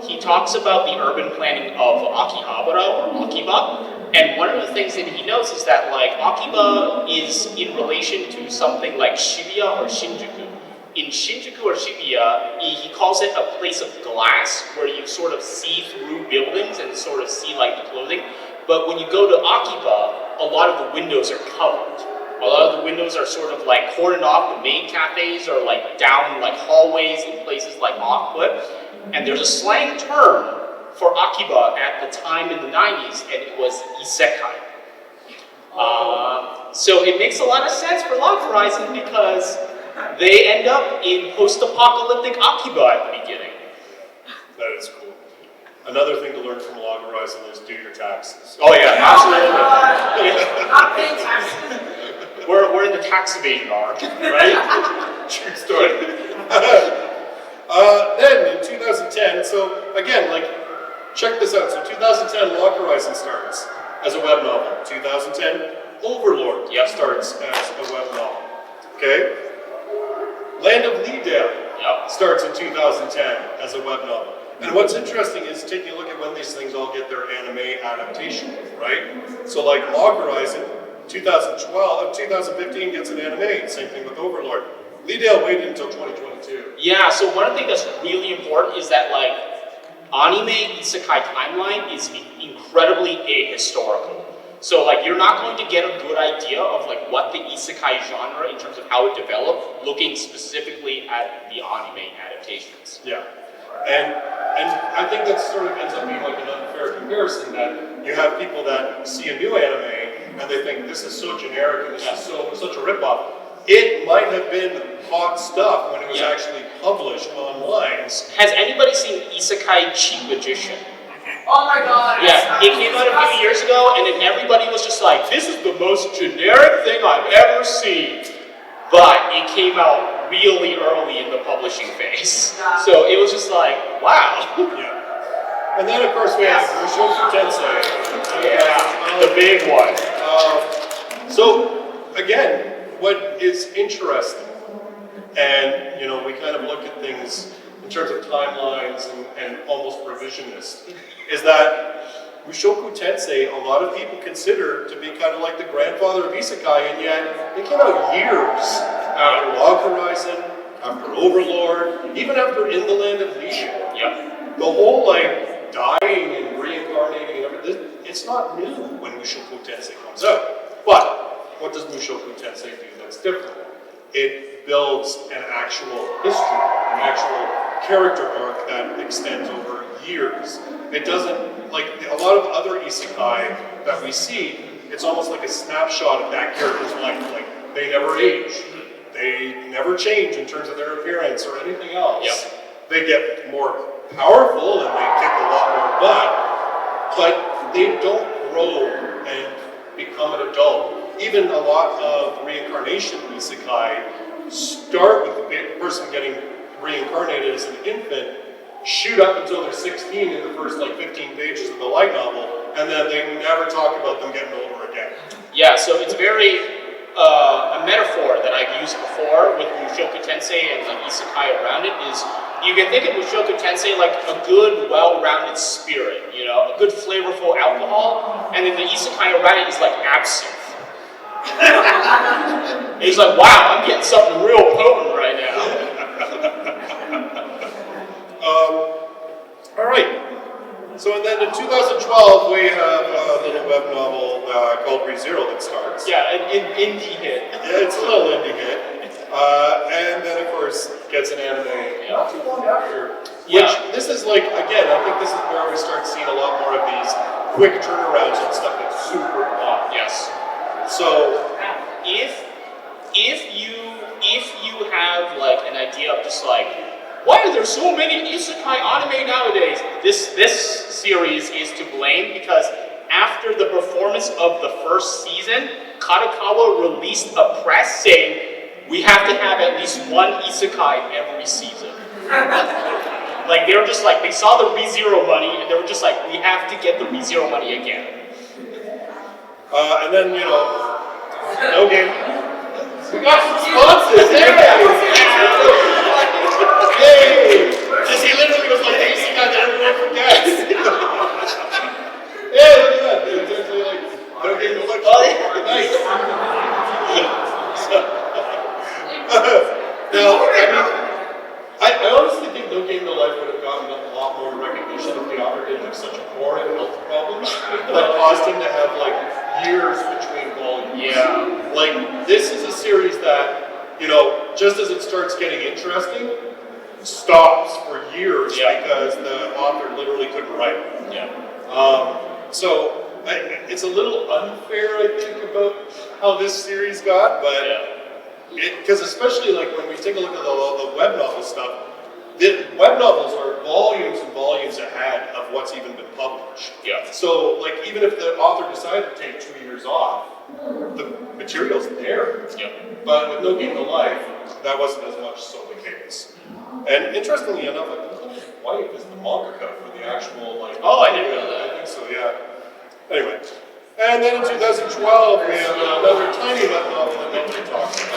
[SPEAKER 3] he talks about the urban planning of Akihabara, or Akiba, and one of the things that he knows is that like Akiba is in relation to something like Shibuya or Shinjuku. In Shinjuku or Shibuya, he calls it a place of glass, where you sort of see through buildings and sort of see like the clothing. But when you go to Akiba, a lot of the windows are covered. A lot of the windows are sort of like cordoned off. The main cafes are like down like hallways in places like off-put. And there's a slang term for Akiba at the time in the 90s, and it was Isekai. So it makes a lot of sense for Log Horizon because they end up in post-apocalyptic Akiba at the beginning.
[SPEAKER 2] That is cool. Another thing to learn from Log Horizon is do your taxes.
[SPEAKER 3] Oh yeah, absolutely.
[SPEAKER 6] Not paying taxes.
[SPEAKER 3] We're in the tax evasion arc, right?
[SPEAKER 2] True story. Then in 2010, so again, like, check this out. So 2010, Log Horizon starts as a web novel. 2010, Overlord starts as a web novel. Okay? Land of Leadale starts in 2010 as a web novel. And what's interesting is taking a look at when these things all get their anime adaptation, right? So like Log Horizon, 2015 gets an anime, same thing with Overlord. Leadale waited until 2022.
[SPEAKER 3] Yeah, so one of the things that's really important is that like anime isekai timeline is incredibly ahistorical. So like you're not going to get a good idea of like what the isekai genre in terms of how it developed, looking specifically at the anime adaptations.
[SPEAKER 2] Yeah. And I think that sort of ends up being like an unfair comparison that you have people that see a new anime and they think this is so generic and this is such a ripoff. It might have been hot stuff when it was actually published online.
[SPEAKER 3] Has anybody seen Isekai Cheat Magician?
[SPEAKER 6] Oh my god.
[SPEAKER 3] Yeah, it came out a few years ago and then everybody was just like, this is the most generic thing I've ever seen. But it came out really early in the publishing phase. So it was just like, wow.
[SPEAKER 2] Yeah. And then of course we have Mushoku Tensei.
[SPEAKER 3] Yeah, the big one.
[SPEAKER 2] So again, what is interesting, and you know, we kind of look at things in terms of timelines and almost revisionist, is that Mushoku Tensei, a lot of people consider to be kind of like the grandfather of Isekai, and yet it came out years after Log Horizon, after Overlord, even after In the Land of Leisure.
[SPEAKER 3] Yep.
[SPEAKER 2] The whole like dying and reincarnating and everything, it's not new when Mushoku Tensei comes out. But what does Mushoku Tensei do that's different? It builds an actual history, an actual character arc that extends over years. It doesn't, like a lot of other isekai that we see, it's almost like a snapshot of that character's life. Like, they never age. They never change in terms of their appearance or anything else.
[SPEAKER 3] Yep.
[SPEAKER 2] They get more powerful and they kick a lot more butt, but they don't grow and become an adult. Even a lot of reincarnation isekai start with the person getting reincarnated as an infant, shoot up until they're 16 in the first like 15 pages of the light novel, and then they never talk about them getting older again.
[SPEAKER 3] Yeah, so it's very a metaphor that I've used before with Mushoku Tensei and like isekai around it is you can think of Mushoku Tensei like a good, well-rounded spirit, you know, a good flavorful alcohol, and then the isekai around it is like absinthe. And he's like, wow, I'm getting something real potent right now.
[SPEAKER 2] All right. So and then in 2012 we have a little web novel called ReZero that starts.
[SPEAKER 3] Yeah, an indie hit.
[SPEAKER 2] Yeah, it's a little indie hit. And then of course gets an anime not too long after. Which this is like, again, I think this is where we start seeing a lot more of these quick turnarounds and stuff that's super hot.
[SPEAKER 3] Yes.
[SPEAKER 2] So
[SPEAKER 3] if you have like an idea of just like, why are there so many isekai anime nowadays? This series is to blame because after the performance of the first season, Kadokawa released a press saying we have to have at least one isekai every season. Like they were just like, they saw the ReZero money and they were just like, we have to get the ReZero money again.
[SPEAKER 2] and then no game. We got some responses. Yay! Because he literally was like, hey, that everyone forgets. Yeah, look at that. It's actually like, no game, no lecture. Oh, yeah. Nice. Now, I honestly think No Game No Life would have gotten a lot more recognition if the author didn't have such a horrid health problem that caused him to have like years between volumes.
[SPEAKER 3] Yeah.
[SPEAKER 2] Like, this is a series that, just as it starts getting interesting, stops for years because the author literally couldn't write.
[SPEAKER 3] Yeah.
[SPEAKER 2] So it's a little unfair, I think, about how this series got, but because especially like when we take a look at the web novel stuff, the web novels are volumes and volumes ahead of what's even been published.
[SPEAKER 3] Yeah.
[SPEAKER 2] So like even if the author decided to take 2 years off, the material's there.
[SPEAKER 3] Yeah.
[SPEAKER 2] But with No Game No Life, that wasn't as much so the case. And interestingly enough, I think his wife is the mangaka for the actual like.
[SPEAKER 3] Oh, I didn't know that.
[SPEAKER 2] I think so, yeah. Anyway, and then in 2012 we have another tiny web novel that nobody talks about.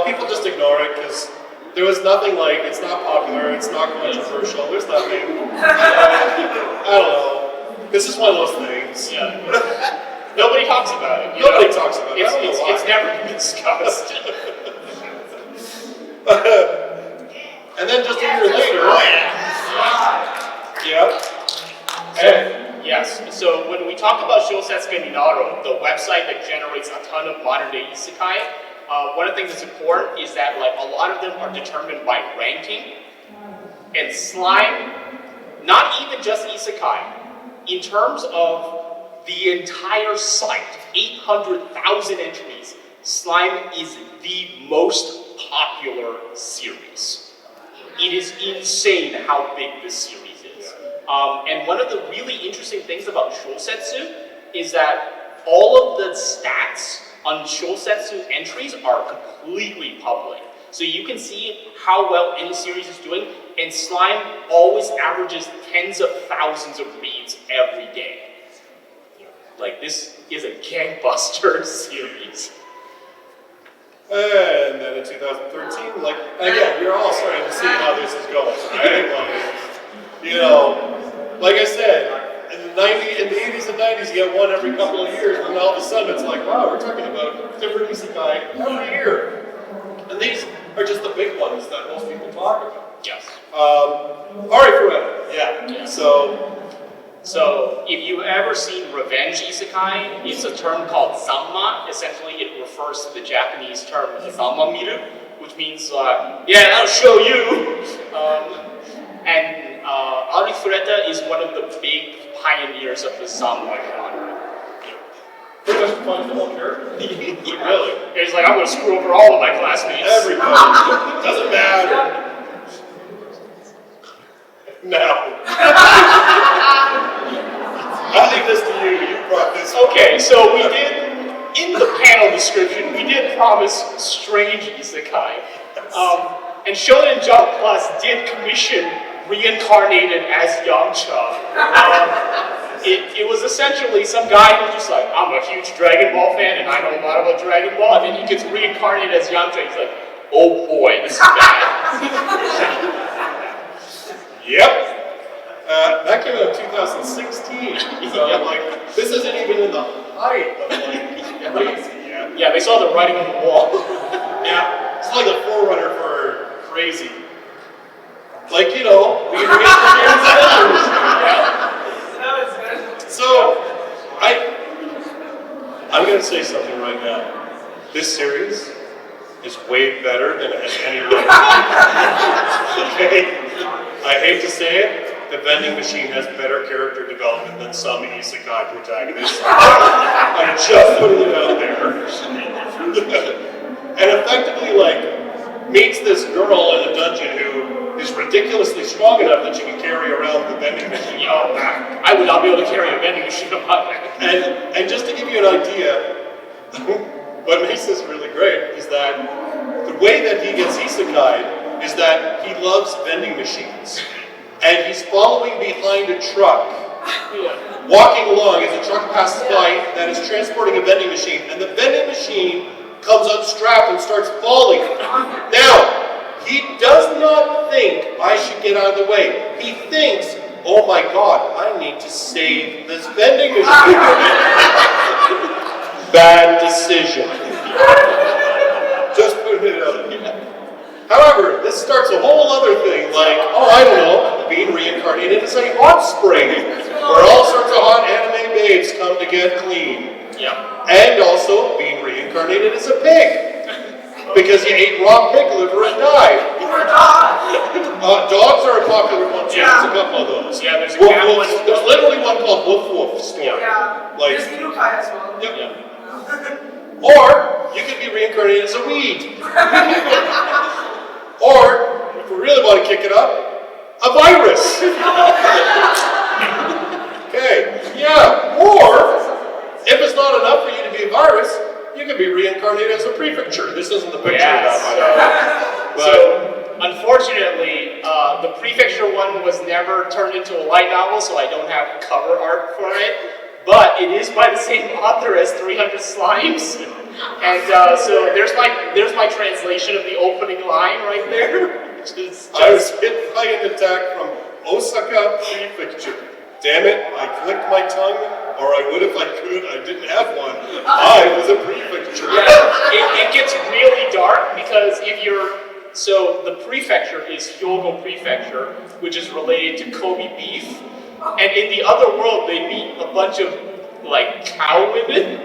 [SPEAKER 2] People just ignore it because there was nothing like, it's not popular, it's not controversial, there's nothing. I don't know. This is one of those things.
[SPEAKER 3] Yeah. Nobody talks about it.
[SPEAKER 2] Nobody talks about it. I don't know why.
[SPEAKER 3] It's never been discussed.
[SPEAKER 2] And then just a year later.
[SPEAKER 3] Yes. So when we talk about Shousetsuka Ninaro, the website that generates a ton of modern day isekai, one of the things that's important is that like a lot of them are determined by ranking. And Slime, not even just isekai, in terms of the entire site, 800,000 entries, Slime is the most popular series. It is insane how big this series is. And one of the really interesting things about Shousetsu is that all of the stats on Shousetsu entries are completely public. So you can see how well any series is doing, and Slime always averages tens of thousands of reads every day. Like, this is a gangbuster series.
[SPEAKER 2] And then in 2013, like, again, you're all starting to see how this is going, right? Like I said, in the 80s and 90s, you get one every couple of years, and then all of a sudden it's like, wow, we're talking about different isekai every year. And these are just the big ones that most people talk about.
[SPEAKER 3] Yes.
[SPEAKER 2] Alright, forever. Yeah.
[SPEAKER 3] So, if you've ever seen revenge isekai, it's a term called zanma. Essentially, it refers to the Japanese term zanma miru, which means, yeah, I'll show you. And Arifureta is one of the big pioneers of the samurai genre.
[SPEAKER 2] Pretty much defines the whole character. Really?
[SPEAKER 3] He's like, I'm going to screw over all of my classmates.
[SPEAKER 2] Everybody. Doesn't matter. Now. I'll leave this to you. You brought this.
[SPEAKER 3] Okay, so we did, in the panel description, we did promise strange isekai. And Shonen Jump Plus did commission Reincarnated as Yamcha. It was essentially some guy who's just like, I'm a huge Dragon Ball fan and I know a lot about Dragon Ball, and then he gets reincarnated as Yamcha. He's like, oh boy, this is bad.
[SPEAKER 2] Yep. That came out in 2016. So I'm like, this isn't even in the height of like crazy yet.
[SPEAKER 3] Yeah, they saw the writing on the wall.
[SPEAKER 2] Yeah. It's like a forerunner for crazy. Like, you know, being reincarnated as others. So, I'm going to say something right now. This series is way better than it has any right. Okay? I hate to say it, the vending machine has better character development than some isekai protagonists. I'm just putting it out there. And effectively, like, meets this girl in a dungeon who is ridiculously strong enough that she can carry around the vending machine on her back.
[SPEAKER 3] I would not be able to carry a vending machine on my back.
[SPEAKER 2] And just to give you an idea, what makes this really great is that the way that he gets isekai is that he loves vending machines. And he's following behind a truck, walking along as a truck passes by that is transporting a vending machine, and the vending machine comes unstrapped and starts falling. Now, he does not think I should get out of the way. He thinks, oh my God, I need to save this vending machine. Bad decision. Just putting it out there. However, this starts a whole other thing, like, oh, I don't know, being reincarnated as a hot spring, where all sorts of hot anime babes come to get clean.
[SPEAKER 3] Yeah.
[SPEAKER 2] And also being reincarnated as a pig, because you ate raw pig liver and died. Dogs are a popular one too. There's a couple of those.
[SPEAKER 3] Yeah, there's a
[SPEAKER 2] Woof
[SPEAKER 3] cat
[SPEAKER 2] Woof.
[SPEAKER 3] one.
[SPEAKER 2] There's literally one called Woof Woof Story.
[SPEAKER 6] Yeah.
[SPEAKER 2] Like,
[SPEAKER 6] There's Inukai as well.
[SPEAKER 2] yep.
[SPEAKER 3] Yeah.
[SPEAKER 2] Or you could be reincarnated as a weed. Or, if we really want to kick it up, a virus. Okay, yeah. Or, if it's not enough for you to be a virus, you can be reincarnated as a prefecture. This isn't the picture of that, by the way.
[SPEAKER 3] So, unfortunately, the prefecture one was never turned into a light novel, so I don't have cover art for it. But it is by the same author as 300 Slimes. And so there's my translation of the opening line right there. Which is
[SPEAKER 2] I was hit by an attack from Osaka Prefecture. Damn it, I clicked my tongue, or I would if I could. I didn't have one. I was a prefecture.
[SPEAKER 3] Yeah, it gets really dark because so the prefecture is Hyogo Prefecture, which is related to Kobe beef. And in the other world, they meet a bunch of, like, cow women.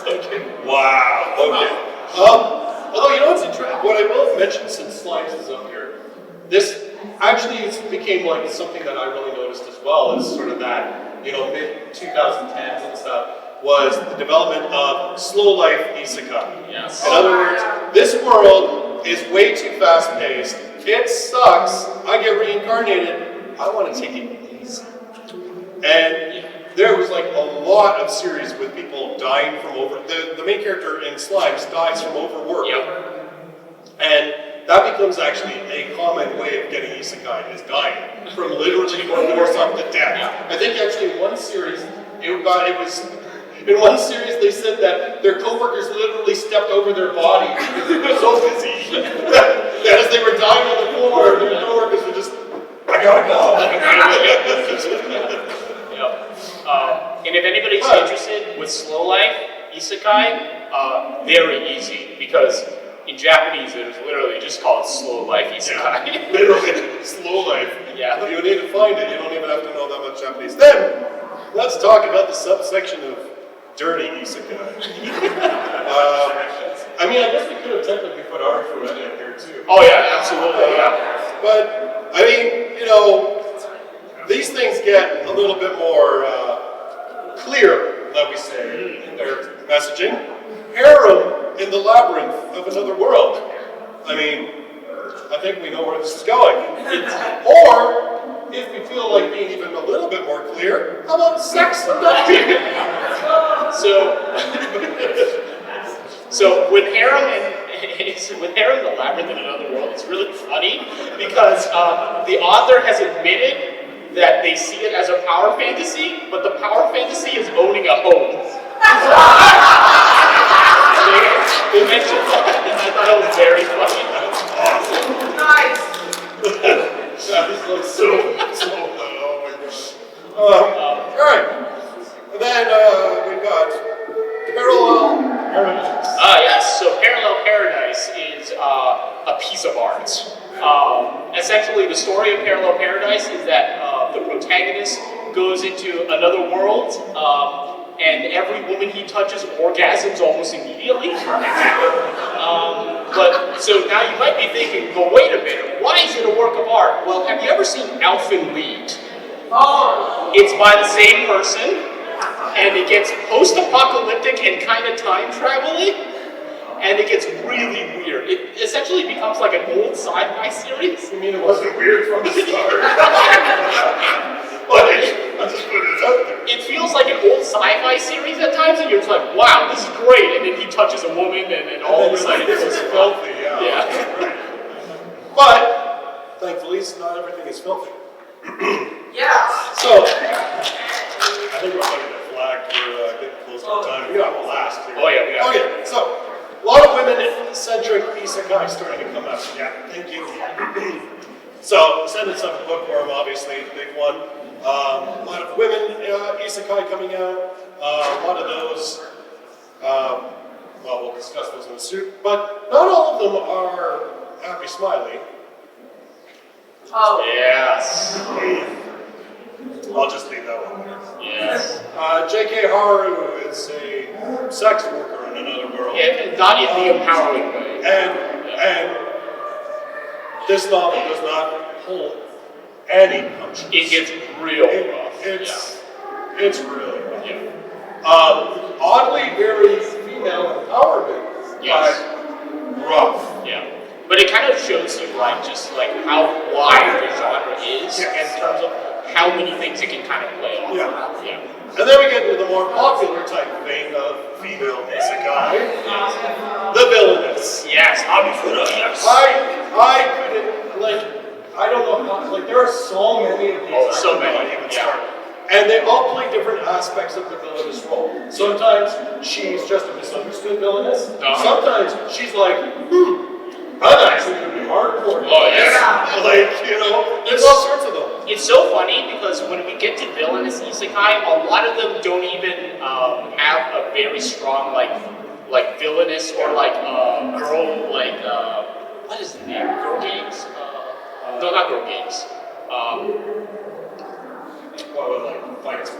[SPEAKER 2] Okay. Wow. Okay. Although, you know what's interesting? What I will mention since Slimes is up here, this actually became like something that I really noticed as well as sort of that, you know, mid-2010s and stuff, was the development of slow life isekai.
[SPEAKER 3] Yes.
[SPEAKER 2] In other words, this world is way too fast-paced. It sucks. I get reincarnated. I want to take it easy. And there was like a lot of series with people dying from the main character in Slimes dies from overwork.
[SPEAKER 3] Yep.
[SPEAKER 2] And that becomes actually a common way of getting isekai, is dying from literally working yourself to death. I think actually in one series, in one series they said that their coworkers literally stepped over their body because they were so busy that as they were dying on the floor, their coworkers were just, I gotta go.
[SPEAKER 3] And if anybody's interested with slow life isekai, very easy, because in Japanese it is literally just called slow life isekai.
[SPEAKER 2] Yeah, literally, slow life.
[SPEAKER 3] Yeah.
[SPEAKER 2] You need to find it. You don't even have to know that much Japanese. Then, let's talk about the subsection of dirty isekai. I mean, I guess we could have technically put Arifureta in here too.
[SPEAKER 3] Oh, Oh yeah, absolutely. Yeah.
[SPEAKER 2] But I mean, these things get a little bit more clear, let me say, in their messaging. Harem in the labyrinth of another world. I mean, I think we know where this is going. Or, if we feel like being even a little bit more clear, how about sex abduction?
[SPEAKER 3] So with Harem in the Labyrinth in Another World, it's really funny because the author has admitted that they see it as a power fantasy, but the power fantasy is owning a home. They mentioned that, and I thought it was very funny.
[SPEAKER 6] Nice.
[SPEAKER 2] That is so oh my gosh. Alright. And then we've got Parallel Paradise.
[SPEAKER 3] Yes, so Parallel Paradise is a piece of art. Essentially, the story of Parallel Paradise is that the protagonist goes into another world, and every woman he touches orgasms almost immediately. But so now you might be thinking, but wait a minute, why is it a work of art? Well, have you ever seen Elfin Lied?
[SPEAKER 6] Oh.
[SPEAKER 3] It's by the same person, and it gets post-apocalyptic and kind of time travel-y, and it gets really weird. It essentially becomes like an old sci-fi series.
[SPEAKER 2] I mean, it wasn't weird from the start. But I just put it out there.
[SPEAKER 3] It feels like an old sci-fi series at times, and you're just like, wow, this is great. And then he touches a woman, and then all of a sudden
[SPEAKER 2] This is filthy, yeah.
[SPEAKER 3] Yeah.
[SPEAKER 2] But, thankfully, not everything is filthy.
[SPEAKER 6] Yeah.
[SPEAKER 2] So, I think we're running the flag. We're getting close to time. We got last here.
[SPEAKER 3] Oh, yeah, we got
[SPEAKER 2] Okay, so, a lot of women-centric isekai starting to come up. Yeah, thank you. So, Ascendance of the Bookworm, obviously, big one. A lot of women isekai coming out. A lot of those, well, we'll discuss those in a suit. But not all of them are happy, smiley.
[SPEAKER 6] Oh.
[SPEAKER 3] Yes.
[SPEAKER 2] I'll just leave that one there.
[SPEAKER 3] Yes.
[SPEAKER 2] J.K. Haru is a sex worker in another world.
[SPEAKER 3] Yeah, not in the empowering way.
[SPEAKER 2] And this novel does not pull any punches.
[SPEAKER 3] It gets real rough.
[SPEAKER 2] It's really rough.
[SPEAKER 3] Yeah.
[SPEAKER 2] Oddly very female empowerment,
[SPEAKER 3] Yes.
[SPEAKER 2] but rough.
[SPEAKER 3] Yeah. But it kind of shows you how wide the genre is
[SPEAKER 2] Yes.
[SPEAKER 3] in terms of how many things it can kind of play off.
[SPEAKER 2] Yeah.
[SPEAKER 3] Yeah.
[SPEAKER 2] And then we get into the more popular type vein of female isekai, the villainous.
[SPEAKER 3] Yes, Amifura, yes.
[SPEAKER 2] I couldn't, I don't know how, there are so many of these.
[SPEAKER 3] Oh, so many,
[SPEAKER 2] I can't even
[SPEAKER 3] yeah.
[SPEAKER 2] start. And they all play different aspects of the villainous role. Sometimes she's just a misunderstood villainous. Sometimes she's like, I'm actually going to be hardcore.
[SPEAKER 3] Oh, yeah.
[SPEAKER 2] There's all sorts of them.
[SPEAKER 3] It's so funny because when we get to villainous isekai, a lot of them don't even have a very strong like villainous or girl what is the name? Girl games? No, not girl games.
[SPEAKER 2] Fights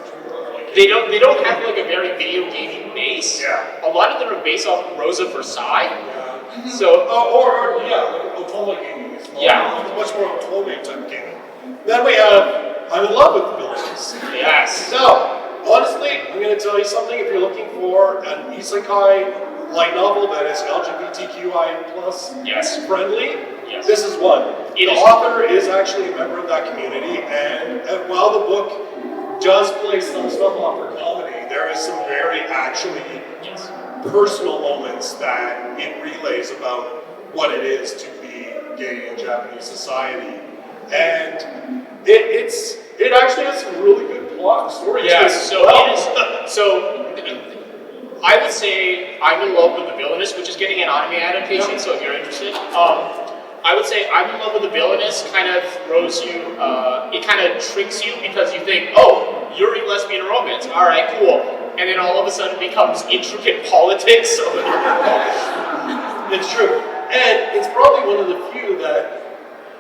[SPEAKER 3] They don't have a very video gaming base.
[SPEAKER 2] Yeah.
[SPEAKER 3] A lot of them are based off Rosa Versailles.
[SPEAKER 2] Yeah.
[SPEAKER 3] So
[SPEAKER 2] Otome gaming is much more Otome type gaming. Then we have I'm in love with the villains.
[SPEAKER 3] yes.
[SPEAKER 2] Now, honestly, I'm going to tell you something. If you're looking for an isekai light novel that is LGBTQI plus
[SPEAKER 3] Yes.
[SPEAKER 2] friendly,
[SPEAKER 3] Yes.
[SPEAKER 2] this is one.
[SPEAKER 3] It
[SPEAKER 2] The
[SPEAKER 3] is.
[SPEAKER 2] author is actually a member of that community, and while the book does play some stuff off for comedy, there is some very actually
[SPEAKER 3] Yes.
[SPEAKER 2] personal moments that it relays about what it is to be gay in Japanese society. And it actually has some really good plot and story.
[SPEAKER 3] Yes, so it is. So I would say I'm in love with the villainous, which is getting an anime adaptation. So if you're interested, I would say I'm in love with the villainous. Kind of throws you, it kind of tricks you because you think, oh, Yuri lesbian romance. All right, cool. And then all of a sudden it becomes intricate politics.
[SPEAKER 2] It's true. And it's probably one of the few that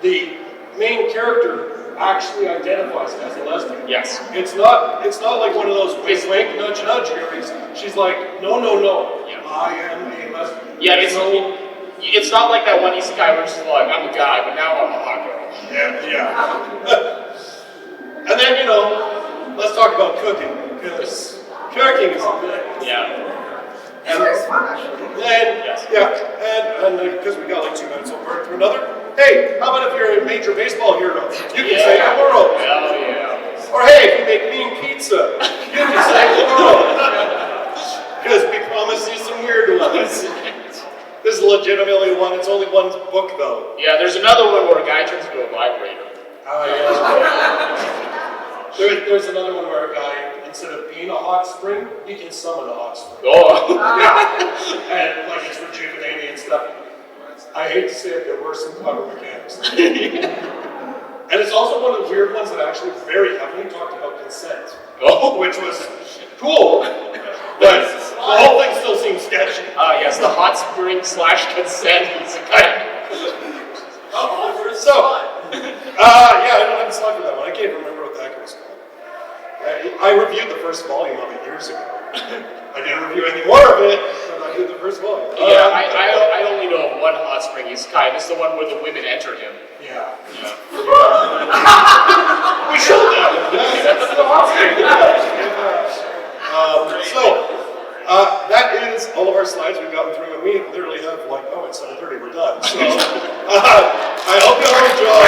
[SPEAKER 2] the main character actually identifies as a lesbian.
[SPEAKER 3] Yes.
[SPEAKER 2] It's not like one of those wink, nudge, nudge Yuris. She's like, no.
[SPEAKER 3] Yeah.
[SPEAKER 2] I am a lesbian.
[SPEAKER 3] Yeah,
[SPEAKER 2] There's
[SPEAKER 3] It's not like that one isekai where it's just like, I'm a guy, but now I'm a hot girl.
[SPEAKER 2] Yeah. And then, let's talk about cooking, because cooking is good.
[SPEAKER 3] Yeah.
[SPEAKER 6] This is fun, actually.
[SPEAKER 2] And,
[SPEAKER 3] Yes.
[SPEAKER 2] and because we got like 2 minutes, we'll burn through another. Hey, how about if you're a major baseball hero? You can say the world.
[SPEAKER 3] Hell yeah.
[SPEAKER 2] Or hey, if you make mean pizza, you can say the world. Because we promised you some weird ones. This is legitimately one. It's only one book though.
[SPEAKER 3] Yeah, there's another one where a guy turns into a vibrator.
[SPEAKER 2] Oh yeah. There's another one where a guy, instead of being a hot spring, he can summon a hot spring.
[SPEAKER 3] Oh.
[SPEAKER 2] Yeah. And like it's rejuvenating and stuff. I hate to say it, there were some clever mechanics. And it's also one of the weird ones that actually very heavily talked about consent.
[SPEAKER 3] Oh.
[SPEAKER 2] Which was cool, but the whole thing still seems sketchy.
[SPEAKER 3] Yes, the hot spring / consent isekai.
[SPEAKER 2] So, yeah, I don't have a slide for that one. I can't remember what the heck it was called. I reviewed the first volume of it years ago. I didn't review any more of it, but I did the first volume.
[SPEAKER 3] Yeah, I only know of one hot spring isekai. This is the one where the women enter him.
[SPEAKER 2] Yeah. We showed that one. That's the hot spring. That is all of our slides we've gotten through, and we literally have like, it's 7:30, we're done. So, I hope you all enjoyed.